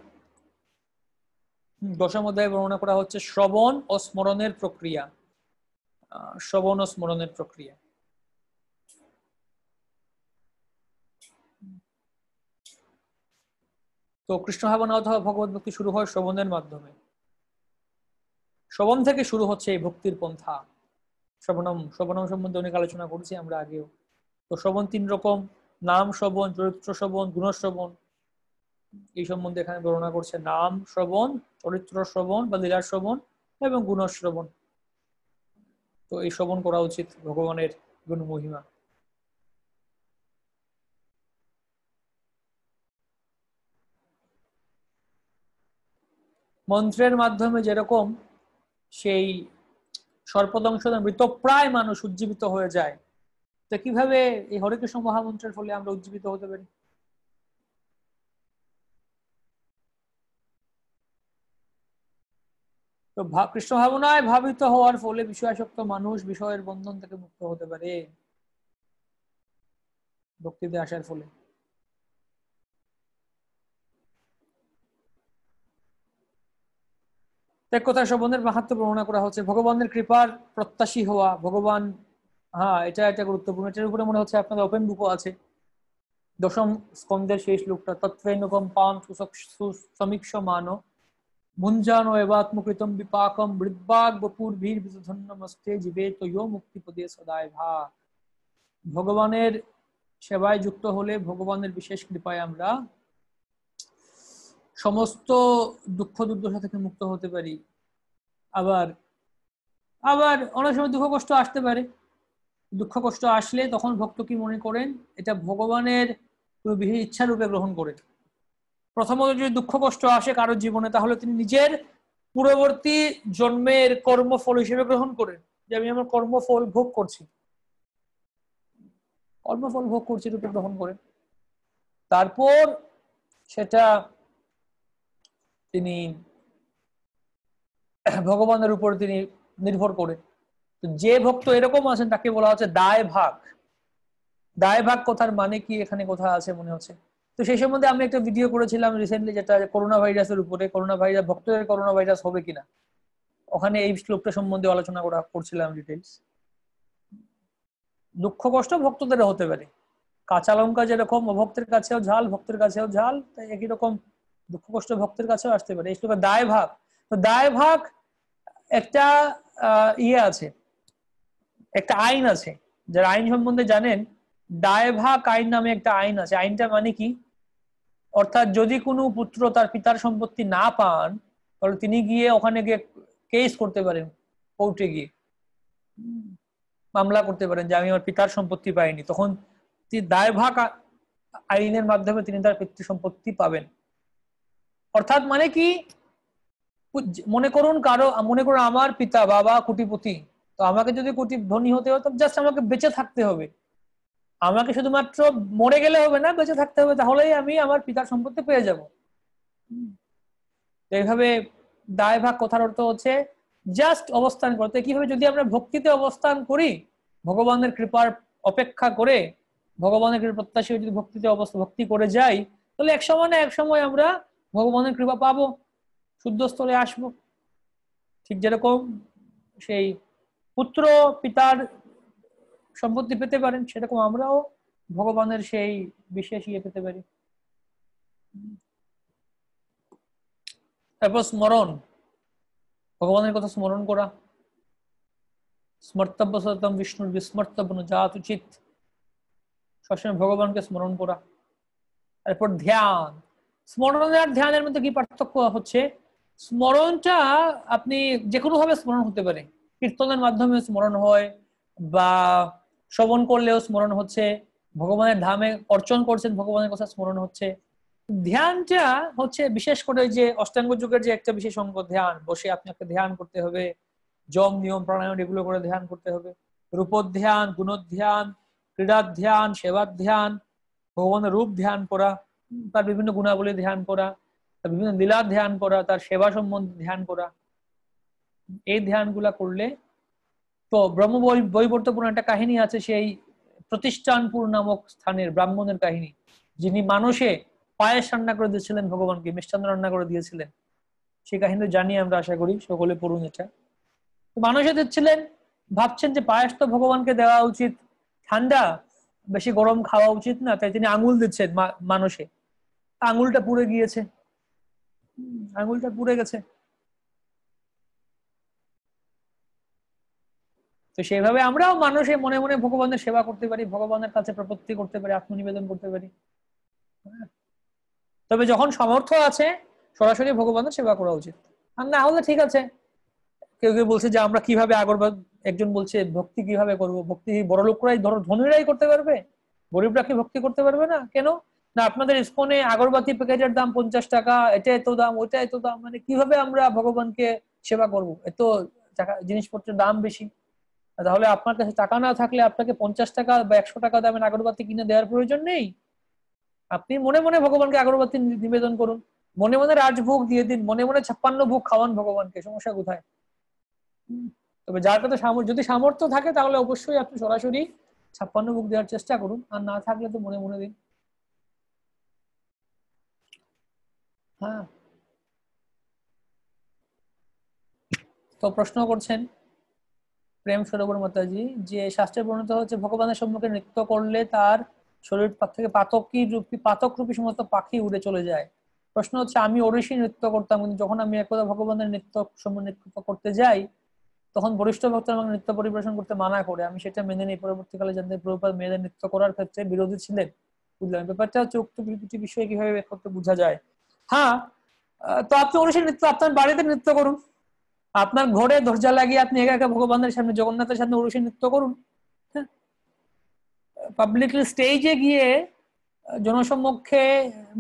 S1: দশম অধ্যায়ে বর্ণনা করা হচ্ছে শ্রবণ ও স্মরণের প্রক্রিয়া। শ্রবণ ও স্মরণের প্রক্রিয়া। তো কৃষ্ণ ভাবনা অথবা ভগবত ভক্তি শুরু হয় শ্রবণের মাধ্যমে। শ্রবণ থেকে শুরু হচ্ছে এই ভক্তির পন্থা। শ্রবণম সম্বন্ধে অনেক আলোচনা করেছি আমরা আগেও। তো শ্রবণ 3 রকম, নাম শ্রবণ, চরিত্র শ্রবণ, গুণশ্রবণ। এই সম্বন্ধে এখানে বর্ণনা করছে নাম শ্রবণ, চরিত্র শ্রবণ বা লীলা শ্রবণ এবং গুণশ্রবণ। তো এই শ্রবণ করা উচিত ভগবানের গুণ মহিমা। মন্ত্রের মাধ্যমে যেরকম সেই সর্পদংশনে মৃতপ্রায় মানুষ উজ্জীবিত হয়ে যায়, তো কিভাবে এই হরে কৃষ্ণ মহামন্ত্রের ফলে আমরা উজ্জীবিত হতে পারি? তো কৃষ্ণ ভাবনায় ভাবিত হওয়ার ফলে বিষয়াসক্ত মানুষ বিষয়ের বন্ধন থেকে মুক্ত হতে পারে ভক্তিতে আসার ফলে। এক কথা শ্রবণের মাহাত্ম্য বর্ণনা করা হচ্ছে ভগবানের কৃপার প্রত্যাশী হওয়া। ভগবান, হ্যাঁ এটা গুরুত্বপূর্ণ, এটার উপরে মনে হচ্ছে আপনাদের ওপেন বুকও আছে। দশম স্কন্ধের শেষ লোকটা তত্ত্বেনুকম পাম সমীক্ষ মানো মুঞ্জানো এবাত্মকৃতম বিপাকম বৃদ্বাগ বপুর ভীর বিধন্যমস্তে জীবে তো ইয় মুক্তিপদে সদায় ভা। ভগবানের সেবায় যুক্ত হলে, ভগবানের বিশেষ কৃপায় আমরা সমস্ত দুঃখ দুর্দশা থেকে মুক্ত হতে পারি। আবার আবার অনেক সময় দুঃখ কষ্ট আসতে পারে। দুঃখ কষ্ট আসলে তখন ভক্ত কি মনে করেন, এটা ভগবানের বিশেষ ইচ্ছা রূপে গ্রহণ করেন। প্রথমত যদি দুঃখ কষ্ট আসে কারোর জীবনে, তাহলে তিনি নিজের পূর্ববর্তী জন্মের কর্মফল হিসেবে গ্রহণ করেন, যে আমি আমার কর্মফল ভোগ করছি, কর্মফল ভোগ করছি রূপে গ্রহণ করেন। তারপর সেটা তিনি ভগবানের উপর তিনি নির্ভর করে। যে ভক্ত এরকম আছেন তাকে বলা হচ্ছে দায় ভাগ। দায় ভাগ কথার মানে কি এখানে কোথায় আছে মনে হচ্ছে, তো সেই সম্বন্ধে আমি একটা ভিডিও করেছিলাম রিসেন্টলি, যেটা করোনা ভাইরাসের উপরে, করোনা ভাইরাস, ভক্তদের করোনা ভাইরাস হবে কিনা, ওখানে এই শ্লোকটা সম্বন্ধে আলোচনা করছিলাম ডিটেলস। দুঃখ কষ্ট ভক্তদের হতে পারে, কাঁচা লঙ্কা যেরকম অভক্তের কাছেও ঝাল, ভক্তের কাছেও ঝাল, তাই একই রকম দুঃখ কষ্ট ভক্তের কাছেও আসতে পারে। এই শ্লোকের দায় ভাগ, তো দায় ভাগ একটা ইয়ে আছে, একটা আইন আছে, যারা আইন সম্বন্ধে জানেন, দায় ভাগ আইন নামে একটা আইন আছে। আইনটা মানে কি, অর্থাৎ যদি কোনো পুত্র তার পিতার সম্পত্তি না পান, তাহলে তিনি গিয়ে ওখানে গিয়ে কেস করতে পারেন, কোর্টে গিয়ে মামলা করতে পারেন যে আমি আমার পিতার সম্পত্তি পাইনি, তখন দায়ভাগ আইনের মাধ্যমে তিনি তার পিতৃ সম্পত্তি পাবেন। অর্থাৎ মানে কি, মনে করুন আমার পিতা বাবা কোটিপতি, তো আমাকে যদি কোটি ধনী হতে হয়, জাস্ট আমাকে বেঁচে থাকতে হবে, আমাকে শুধুমাত্র মরে গেলে হবে না, বেঁচে থাকতে হবে, তাহলেই আমি আমার পিতার সম্পত্তি পেয়ে যাব। এইভাবে দায়ভাগ কথার অর্থ হচ্ছে জাস্ট অবস্থান করতে। কিভাবে, যদি আমরা ভক্তিতে অবস্থান করি, ভগবানের কৃপার অপেক্ষা করে, ভগবানের কৃপা প্রত্যাশী যদি ভক্তি করে যাই, তাহলে এক সময় না এক সময় আমরা ভগবানের কৃপা পাবো, শুদ্ধ স্থলে আসবো। ঠিক যেরকম সেই পুত্র পিতার সম্পত্তি পেতে পারেন, সেরকম আমরাও ভগবানের সেই বিশেষ ইয়ে পেতে পারি। তারপর স্মরণ, ভগবানের কথা স্মরণ করা, স্মর্তব্য সততম বিষ্ণুর বিস্মর্তব্য জাত উচিত, সবসময় ভগবানকে স্মরণ করা। তারপর ধ্যান, স্মরণ আর ধ্যানের মধ্যে কি পার্থক্য হচ্ছে, স্মরণটা আপনি যে কোনো ভাবে স্মরণ হতে পারে, কীর্তনের মাধ্যমে স্মরণ হয়, বা শ্রবণ করলেও স্মরণ হচ্ছে, ভগবানের ধামে অর্চন করছেন, ভগবানের কথা স্মরণ হচ্ছে। ধ্যানটা হচ্ছে বিশেষ করে যে অষ্টাঙ্গ যুগের যে একটা বিশেষ অঙ্গ ধ্যান, বসে আপনাকে ধ্যান করতে হবে, যম নিয়ম প্রাণায়াম এগুলো করে ধ্যান করতে হবে। রূপধ্যান, গুণধ্যান, ক্রীড়া ধ্যান, সেবা ধ্যান, ভগবানের রূপ ধ্যান করা, তার বিভিন্ন গুণাবলী ধ্যান করা, তার বিভিন্ন লীলা ধ্যান করা, তার সেবা সম্বন্ধে ধ্যান করা, এই ধ্যানগুলা করলে। তো ব্রহ্ম বৈবর্ত পুরাণ একটা কাহিনী আছে, সেই প্রতিষ্ঠানপুর নামক স্থানের ব্রাহ্মণের কাহিনী, যিনি মানুষে পায়েস রান্না করে দিয়েছিলেন ভগবানকে, মিষ্টান্ন রান্না করে দিয়েছিলেন। সেই কাহিনী জানি আমরা, আশা করি সকলে পড়ুন এটা। মানুষে দিচ্ছিলেন, ভাবছেন যে পায়েস তো ভগবানকে দেওয়া উচিত, ঠান্ডা, বেশি গরম খাওয়া উচিত না, তাই তিনি আঙুল দিচ্ছেন মানুষে, আঙুলটা পুড়ে গিয়েছে, আঙুলটা পুড়ে গেছে। তো সেইভাবে আমরাও মানুষে মনে মনে ভগবানের সেবা করতে পারি, ভগবানের কাছে প্রপত্তি করতে পারি, আত্মনিবেদন করতে পারি। তবে যখন সামর্থ্য আছে, সরাসরি ভগবানের সেবা করা উচিত। আর না হলে ঠিক আছে, কেউ কেউ বলছে যে আমরা কিভাবে একজন বলছে ভক্তি কিভাবে করব, ভক্তি বড় লোকরাই, ধরো ধনীরাই করতে পারবে, গরিবরা কি ভক্তি করতে পারবে না? কেন না, আপনাদের ইসকনে আগরবাতি প্যাকেটের দাম 50 টাকা, এটা এত দাম, ওইটা এত দাম, মানে কিভাবে আমরা ভগবানকে সেবা করব? এত টাকা, জিনিসপত্রের দাম বেশি। তাহলে আপনার কাছে টাকা না থাকলে আপনাকে 50 টাকা বা 100 টাকা দামের আগরবাতি কিনে দেওয়ার প্রয়োজন নেই। আপনি মনে মনে ভগবানকে আগরবাতি নিবেদন করুন, মনে মনে রাজভোগ দিয়ে দিন, মনে মনে 56 ভোগ খাওয়ান ভগবানকে, সমস্যা কোথায়? তবে যার কাছে যদি সামর্থ্য থাকে, তাহলে অবশ্যই আপনি সরাসরি 56 ভোগ দেওয়ার চেষ্টা করুন, আর না থাকলে তো মনে মনে দিন। হ্যাঁ, তো প্রশ্ন করছেন প্রেম সরোবর মাতাজি, যে শাস্ত্রে বর্ণিত হচ্ছে ভগবানের সম্মুখে নৃত্য করলে তার শরীর থেকে পাতক রূপী সমস্ত পাখি উড়ে চলে যায়। প্রশ্ন হচ্ছে, আমি ওড়িশি নৃত্য করতাম, কিন্তু যখন আমি একদা ভগবানের নৃত্য করতে যাই, তখন বরিষ্ঠ ভক্তরা আমাকে নৃত্য পরিবেশন করতে মানা করে। আমি সেটা মেনে নিই। পরবর্তীকালে জানতে প্রভুপাদ মেয়েদের নৃত্য করার ক্ষেত্রে বিরোধী ছিলেন। বুঝলাম ব্যাপারটা হচ্ছে, উক্ত দুটি বিষয়ে কিভাবে ব্যাখ্যা করতে বোঝা যায়। হ্যাঁ, তো আপনি ওড়িশি নৃত্য আপনার বাড়িতে নৃত্য করুন, আপনার ঘরে দরজা লাগিয়ে আপনি একা একা ভগবানের সামনে, জগন্নাথের সামনে ওড়িশি নৃত্য করুন। পাবলিকলি স্টেজে গিয়ে জনসম্মুখে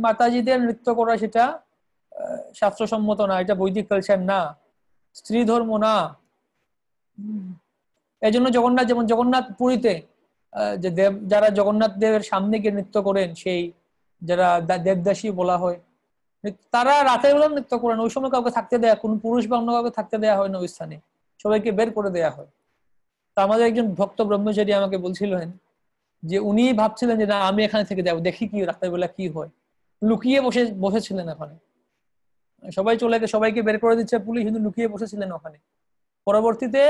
S1: মাতাজিদের নৃত্য করা, সেটা শাস্ত্রসম্মত না, এটা বৈদিক কালচার না, স্ত্রী ধর্ম না। এই জন্য যেমন জগন্নাথ পুরীতে যে যারা জগন্নাথ দেবের সামনে গিয়ে নৃত্য করেন, সেই যারা দেবদাসী বলা হয়, তারা রাতের বেলা নৃত্য করেন। ওই সময় কাউকে থাকতে দেয়া, কোন পুরুষ বা অন্য কাউকে থাকতে দেয়া হয় না ওই স্থানে, সবাইকে বের করে দেয়া হয়। তা আমাদের একজন ভক্ত ব্রহ্মচারী আমাকে বলছিলেন যে উনি ভাবছিলেন যে না, আমি এখানে থেকে যাবো, দেখি কি রাতের বেলা কি হয়।
S2: লুকিয়ে বসেছিলেন ওখানে। সবাই চলে গেছে, সবাইকে বের করে দিচ্ছে পুলিশ, কিন্তু লুকিয়ে বসেছিলেন ওখানে। পরবর্তীতে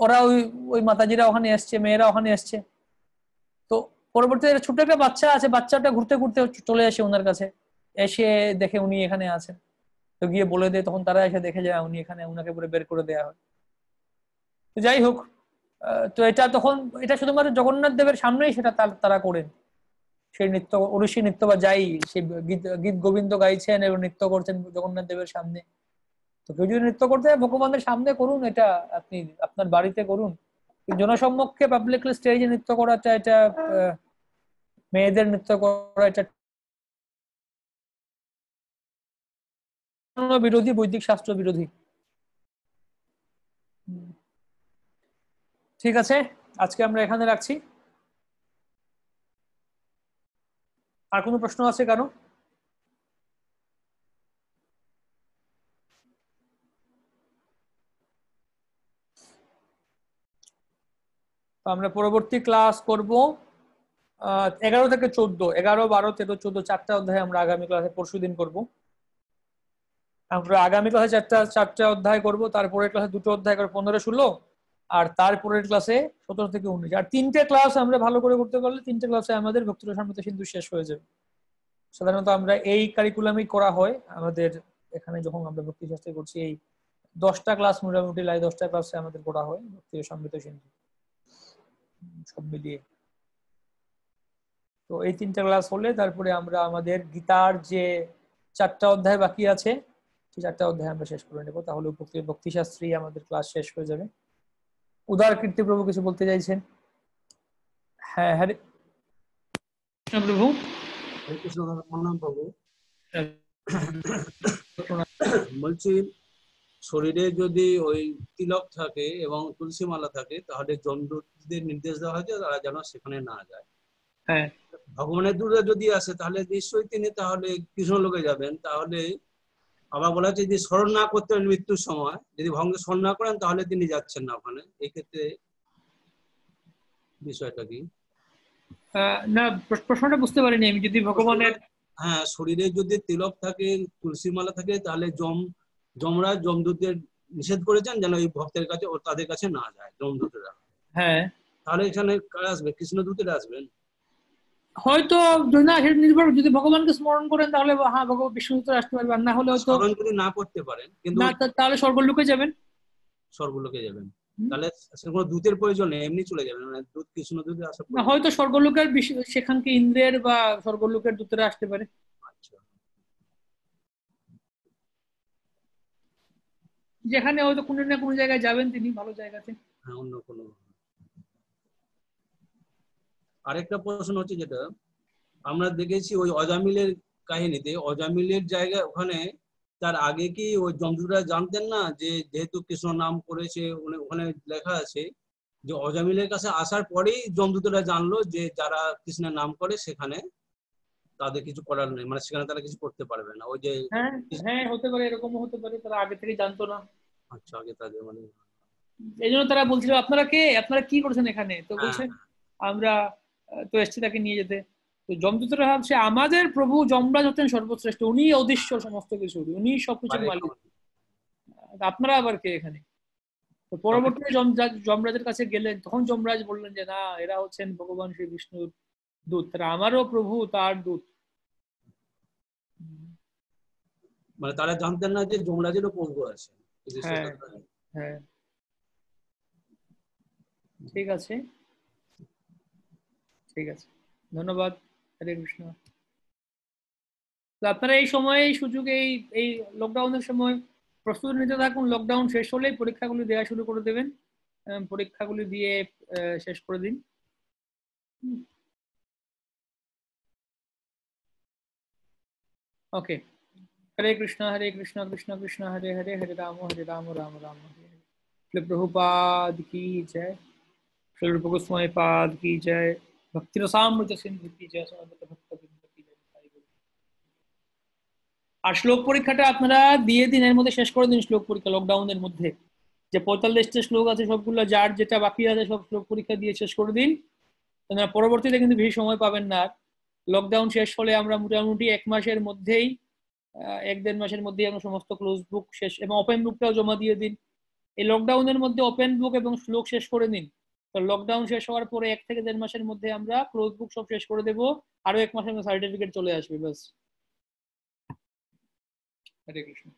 S2: ওরা ওই ওই মাতাজিরা ওখানে এসছে, মেয়েরা ওখানে এসছে। তো পরবর্তীতে ছোট একটা বাচ্চা আছে, বাচ্চাটা ঘুরতে ঘুরতে চলে আসে ওনার কাছে, এসে দেখে উনি এখানে আছেন। তো গিয়ে বলে দেয়, তখন তারা এসে দেখে যায় উনি এখানে, উনাকে পুরো বের করে দেওয়া হয়। তো যাই হোক, তো এটা তখন এটা শুধুমাত্র জগন্নাথ দেবের সামনেই সেটা তারা করেন। সেই নৃত্য, ওড়িশি নৃত্য বা যাই, সেই গীত গীত গোবিন্দ গাইছেন এবং নৃত্য করছেন জগন্নাথ দেবের সামনে। তো কেউ যদি নৃত্য করতে হয় ভগবানের সামনে করুন, এটা আপনি আপনার বাড়িতে করুন। জনসম্মুখে পাবলিক স্টেজে নৃত্য করাটা, এটা মেয়েদের নৃত্য করা, এটা বিরোধী, বৈদিক শাস্ত্র বিরোধী। ঠিক আছে, আজকে আমরা এখানে রাখছি। আর কোনো প্রশ্ন আছে কারো? আমরা পরবর্তী ক্লাস করব 11 থেকে 14, 11, 12, 13, 14 চারটা অধ্যায় আমরা আগামী ক্লাসে পরশুদিন করব। আমরা আগামী ক্লাসে চারটা অধ্যায় করব, তারপরের ক্লাসে দুটো অধ্যায় করে 15, 16, আর তারপরের ক্লাসে 17 থেকে 19। আর 3টে ক্লাস আমরা ভালো করে করতে পারলে 3টে ক্লাসে আমাদের ভক্তিরসামৃত সিন্ধু শেষ হয়ে যাবে। সাধারণত আমরা এই কারিকুলামই করা হয় আমাদের এখানে, যখন আমরা ভক্তি শাস্ত্রে করছি এই 10টা ক্লাস মোটামুটি 10টা ক্লাসে আমাদের করা হয় ভক্তিরসামৃত সিন্ধু সব মিলিয়ে। তো এই 3টে ক্লাস হলে তারপরে আমরা আমাদের গীতার যে 4টা অধ্যায় বাকি আছে সেই 4টা অধ্যায় আমরা শেষ করে নেব, তাহলে ভক্তি শাস্ত্রী আমাদের ক্লাস শেষ হয়ে যাবে। উদার কীর্তি প্রভু কিছু বলতে চাইছেন? হ্যাঁ, হ্যাঁ প্রভু।
S3: প্রভু বলছি, শরীরে যদি ওই তিলক থাকে এবং তুলসী মালা থাকে, তাহলে জমদূতদের নির্দেশ দেওয়া হয়েছে তারা যেন সেখানে না যায়।
S2: হ্যাঁ,
S3: ভগবানের দূরে যদি আসে তাহলে নিশ্চয়ই তিনি তাহলে কৃষ্ণলোকে যাবেন। তাহলে আবার বলা হচ্ছে যদি স্মরণ না করতে পারেন মৃত্যুর সময়, যদি ভগবানকে স্মরণ না করেন তাহলে তিনি যাচ্ছেন না ওখানে। এই ক্ষেত্রে বিষয়টা কি?
S2: না, প্রশ্নটা বুঝতে পারিনি আমি। যদি ভগবানের
S3: হ্যাঁ, শরীরে যদি তিলক থাকে, তুলসী মালা থাকে, তাহলে যমরাজ যমদূতদের নিষেধ করেছেন যেন এই ভক্তের কাছে ও তাদের কাছে না যায় যমদূতেরা।
S2: হ্যাঁ,
S3: তাহলে এখানে কারা আসবে? কৃষ্ণদূতেরা আসবেন
S2: হয়তো। না, সেটা নির্ভর, যদি ভগবানকে স্মরণ করেন তাহলে হ্যাঁ ভগবান বিষ্ণু আসতে পারবেন, না হলে হয়তো
S3: স্মরণ যদি না করতে পারেন, কিন্তু
S2: না, তাহলে স্বর্গলোকে যাবেন।
S3: স্বর্গলোকে যাবেন। তাহলে কোনো দূতের প্রয়োজন নেই, এমনি চলে যাবেন, মানে দূত কৃষ্ণদূতে আসা
S2: না, হয়তো স্বর্গলোকের সেখানকে ইন্দ্রের বা স্বর্গলোকের দূতরা আসতে পারে।
S3: আচ্ছা,
S2: যেখানে হয়তো কোনো না কোনো জায়গায় যাবেন তিনি, ভালো জায়গাতে।
S3: হ্যাঁ, অন্য কোনো। আরেকটা প্রশ্ন হচ্ছে, যেটা আমরা দেখেছি ওই অজামিলের কাহিনীতে, অজামিলের জায়গা ওখানে, তার আগে কি ওই যমদূতরা জানতেন না যে যেহেতু কৃষ্ণ নাম করেছে, ওখানে লেখা আছে যে অজামিলের কাছে আসার পরেই যমদূতরা জানলো যে যারা কৃষ্ণের নাম করে সেখানে তাদের কিছু করার নেই, মানে সেখানে তারা কিছু করতে পারবে না। ওই যে
S2: হ্যাঁ, হ্যাঁ, হতে পারে, এরকমও হতে পারে, তারা আগে থেকে জানতো না।
S3: আচ্ছা, আগে তাদের মানে
S2: এই জন্য তারা বলছিল আপনারা কে, আপনারা কি করছেন এখানে? তো
S3: হ্যাঁ,
S2: বলছে আমরা তো এসছি তাকে নিয়ে যেতে। তো যমদূতরা ভাবছে আমাদের প্রভু যমরাজ হচ্ছেন সর্বশ্রেষ্ঠ, উনি অধীশ্বর সমস্ত কিছু, উনি সবকিছুর মালিক, আপনারা আবার কে এখানে? তো পরবর্তীতে যমরাজের কাছে গেলেন, তখন যমরাজ বললেন যে না, এরা হচ্ছেন ভগবান শ্রী বিষ্ণুর দূত, তারা আমারও প্রভু, তার দূত।
S3: মানে তারা জানতেন না যে যমরাজেরও প্রভু আছে।
S2: হ্যাঁ, হ্যাঁ, ঠিক আছে, ঠিক আছে, ধন্যবাদ। হরে কৃষ্ণ। তো আপনারা এই সময়, এই সুযোগে, এই লকডাউনের সময় প্রস্তুতি নিতে থাকুন। লকডাউন শেষ হলেই পরীক্ষাগুলি দেওয়া শুরু করে দেবেন, পরীক্ষাগুলি দিয়ে শেষ করে দিন। ওকে, হরে কৃষ্ণ কৃষ্ণ কৃষ্ণ হরে হরে, হরে রাম রাম রাম হরে হরে। श्रील प्रभुपाद की जय, श्रील रूप गोस्वामी पाद की जय, भक्ति रसामृत सिंधु की जय, समस्त भक्तवृंद की जय। আর শ্লোক পরীক্ষাটা আপনারা দিয়ে দিন, এর মধ্যে শেষ করে দিন শ্লোক পরীক্ষা। লকডাউনের মধ্যে যে 45টা শ্লোক আছে সবগুলো, যার যেটা বাকি আছে সব শ্লোক পরীক্ষা দিয়ে শেষ করে দিন। পরবর্তীতে কিন্তু বেশি সময় পাবেন না।
S1: লকডাউন শেষ হলে আমরা মোটামুটি 1 মাসের মধ্যেই 1-1.5 মাসের মধ্যেই আমরা সমস্ত ক্লোজ বুক শেষ এবং ওপেন বুকটাও জমা দিয়ে দিন। এই লকডাউনের মধ্যে ওপেন বুক এবং শ্লোক শেষ করে নিন। তো লকডাউন শেষ হওয়ার পরে 1 থেকে 1.5 মাসের মধ্যে আমরা ক্লোজ বুক সব শেষ করে দেবো, আরো 1 মাসের মধ্যে সার্টিফিকেট চলে আসবে। ব্যাস। হরে কৃষ্ণ।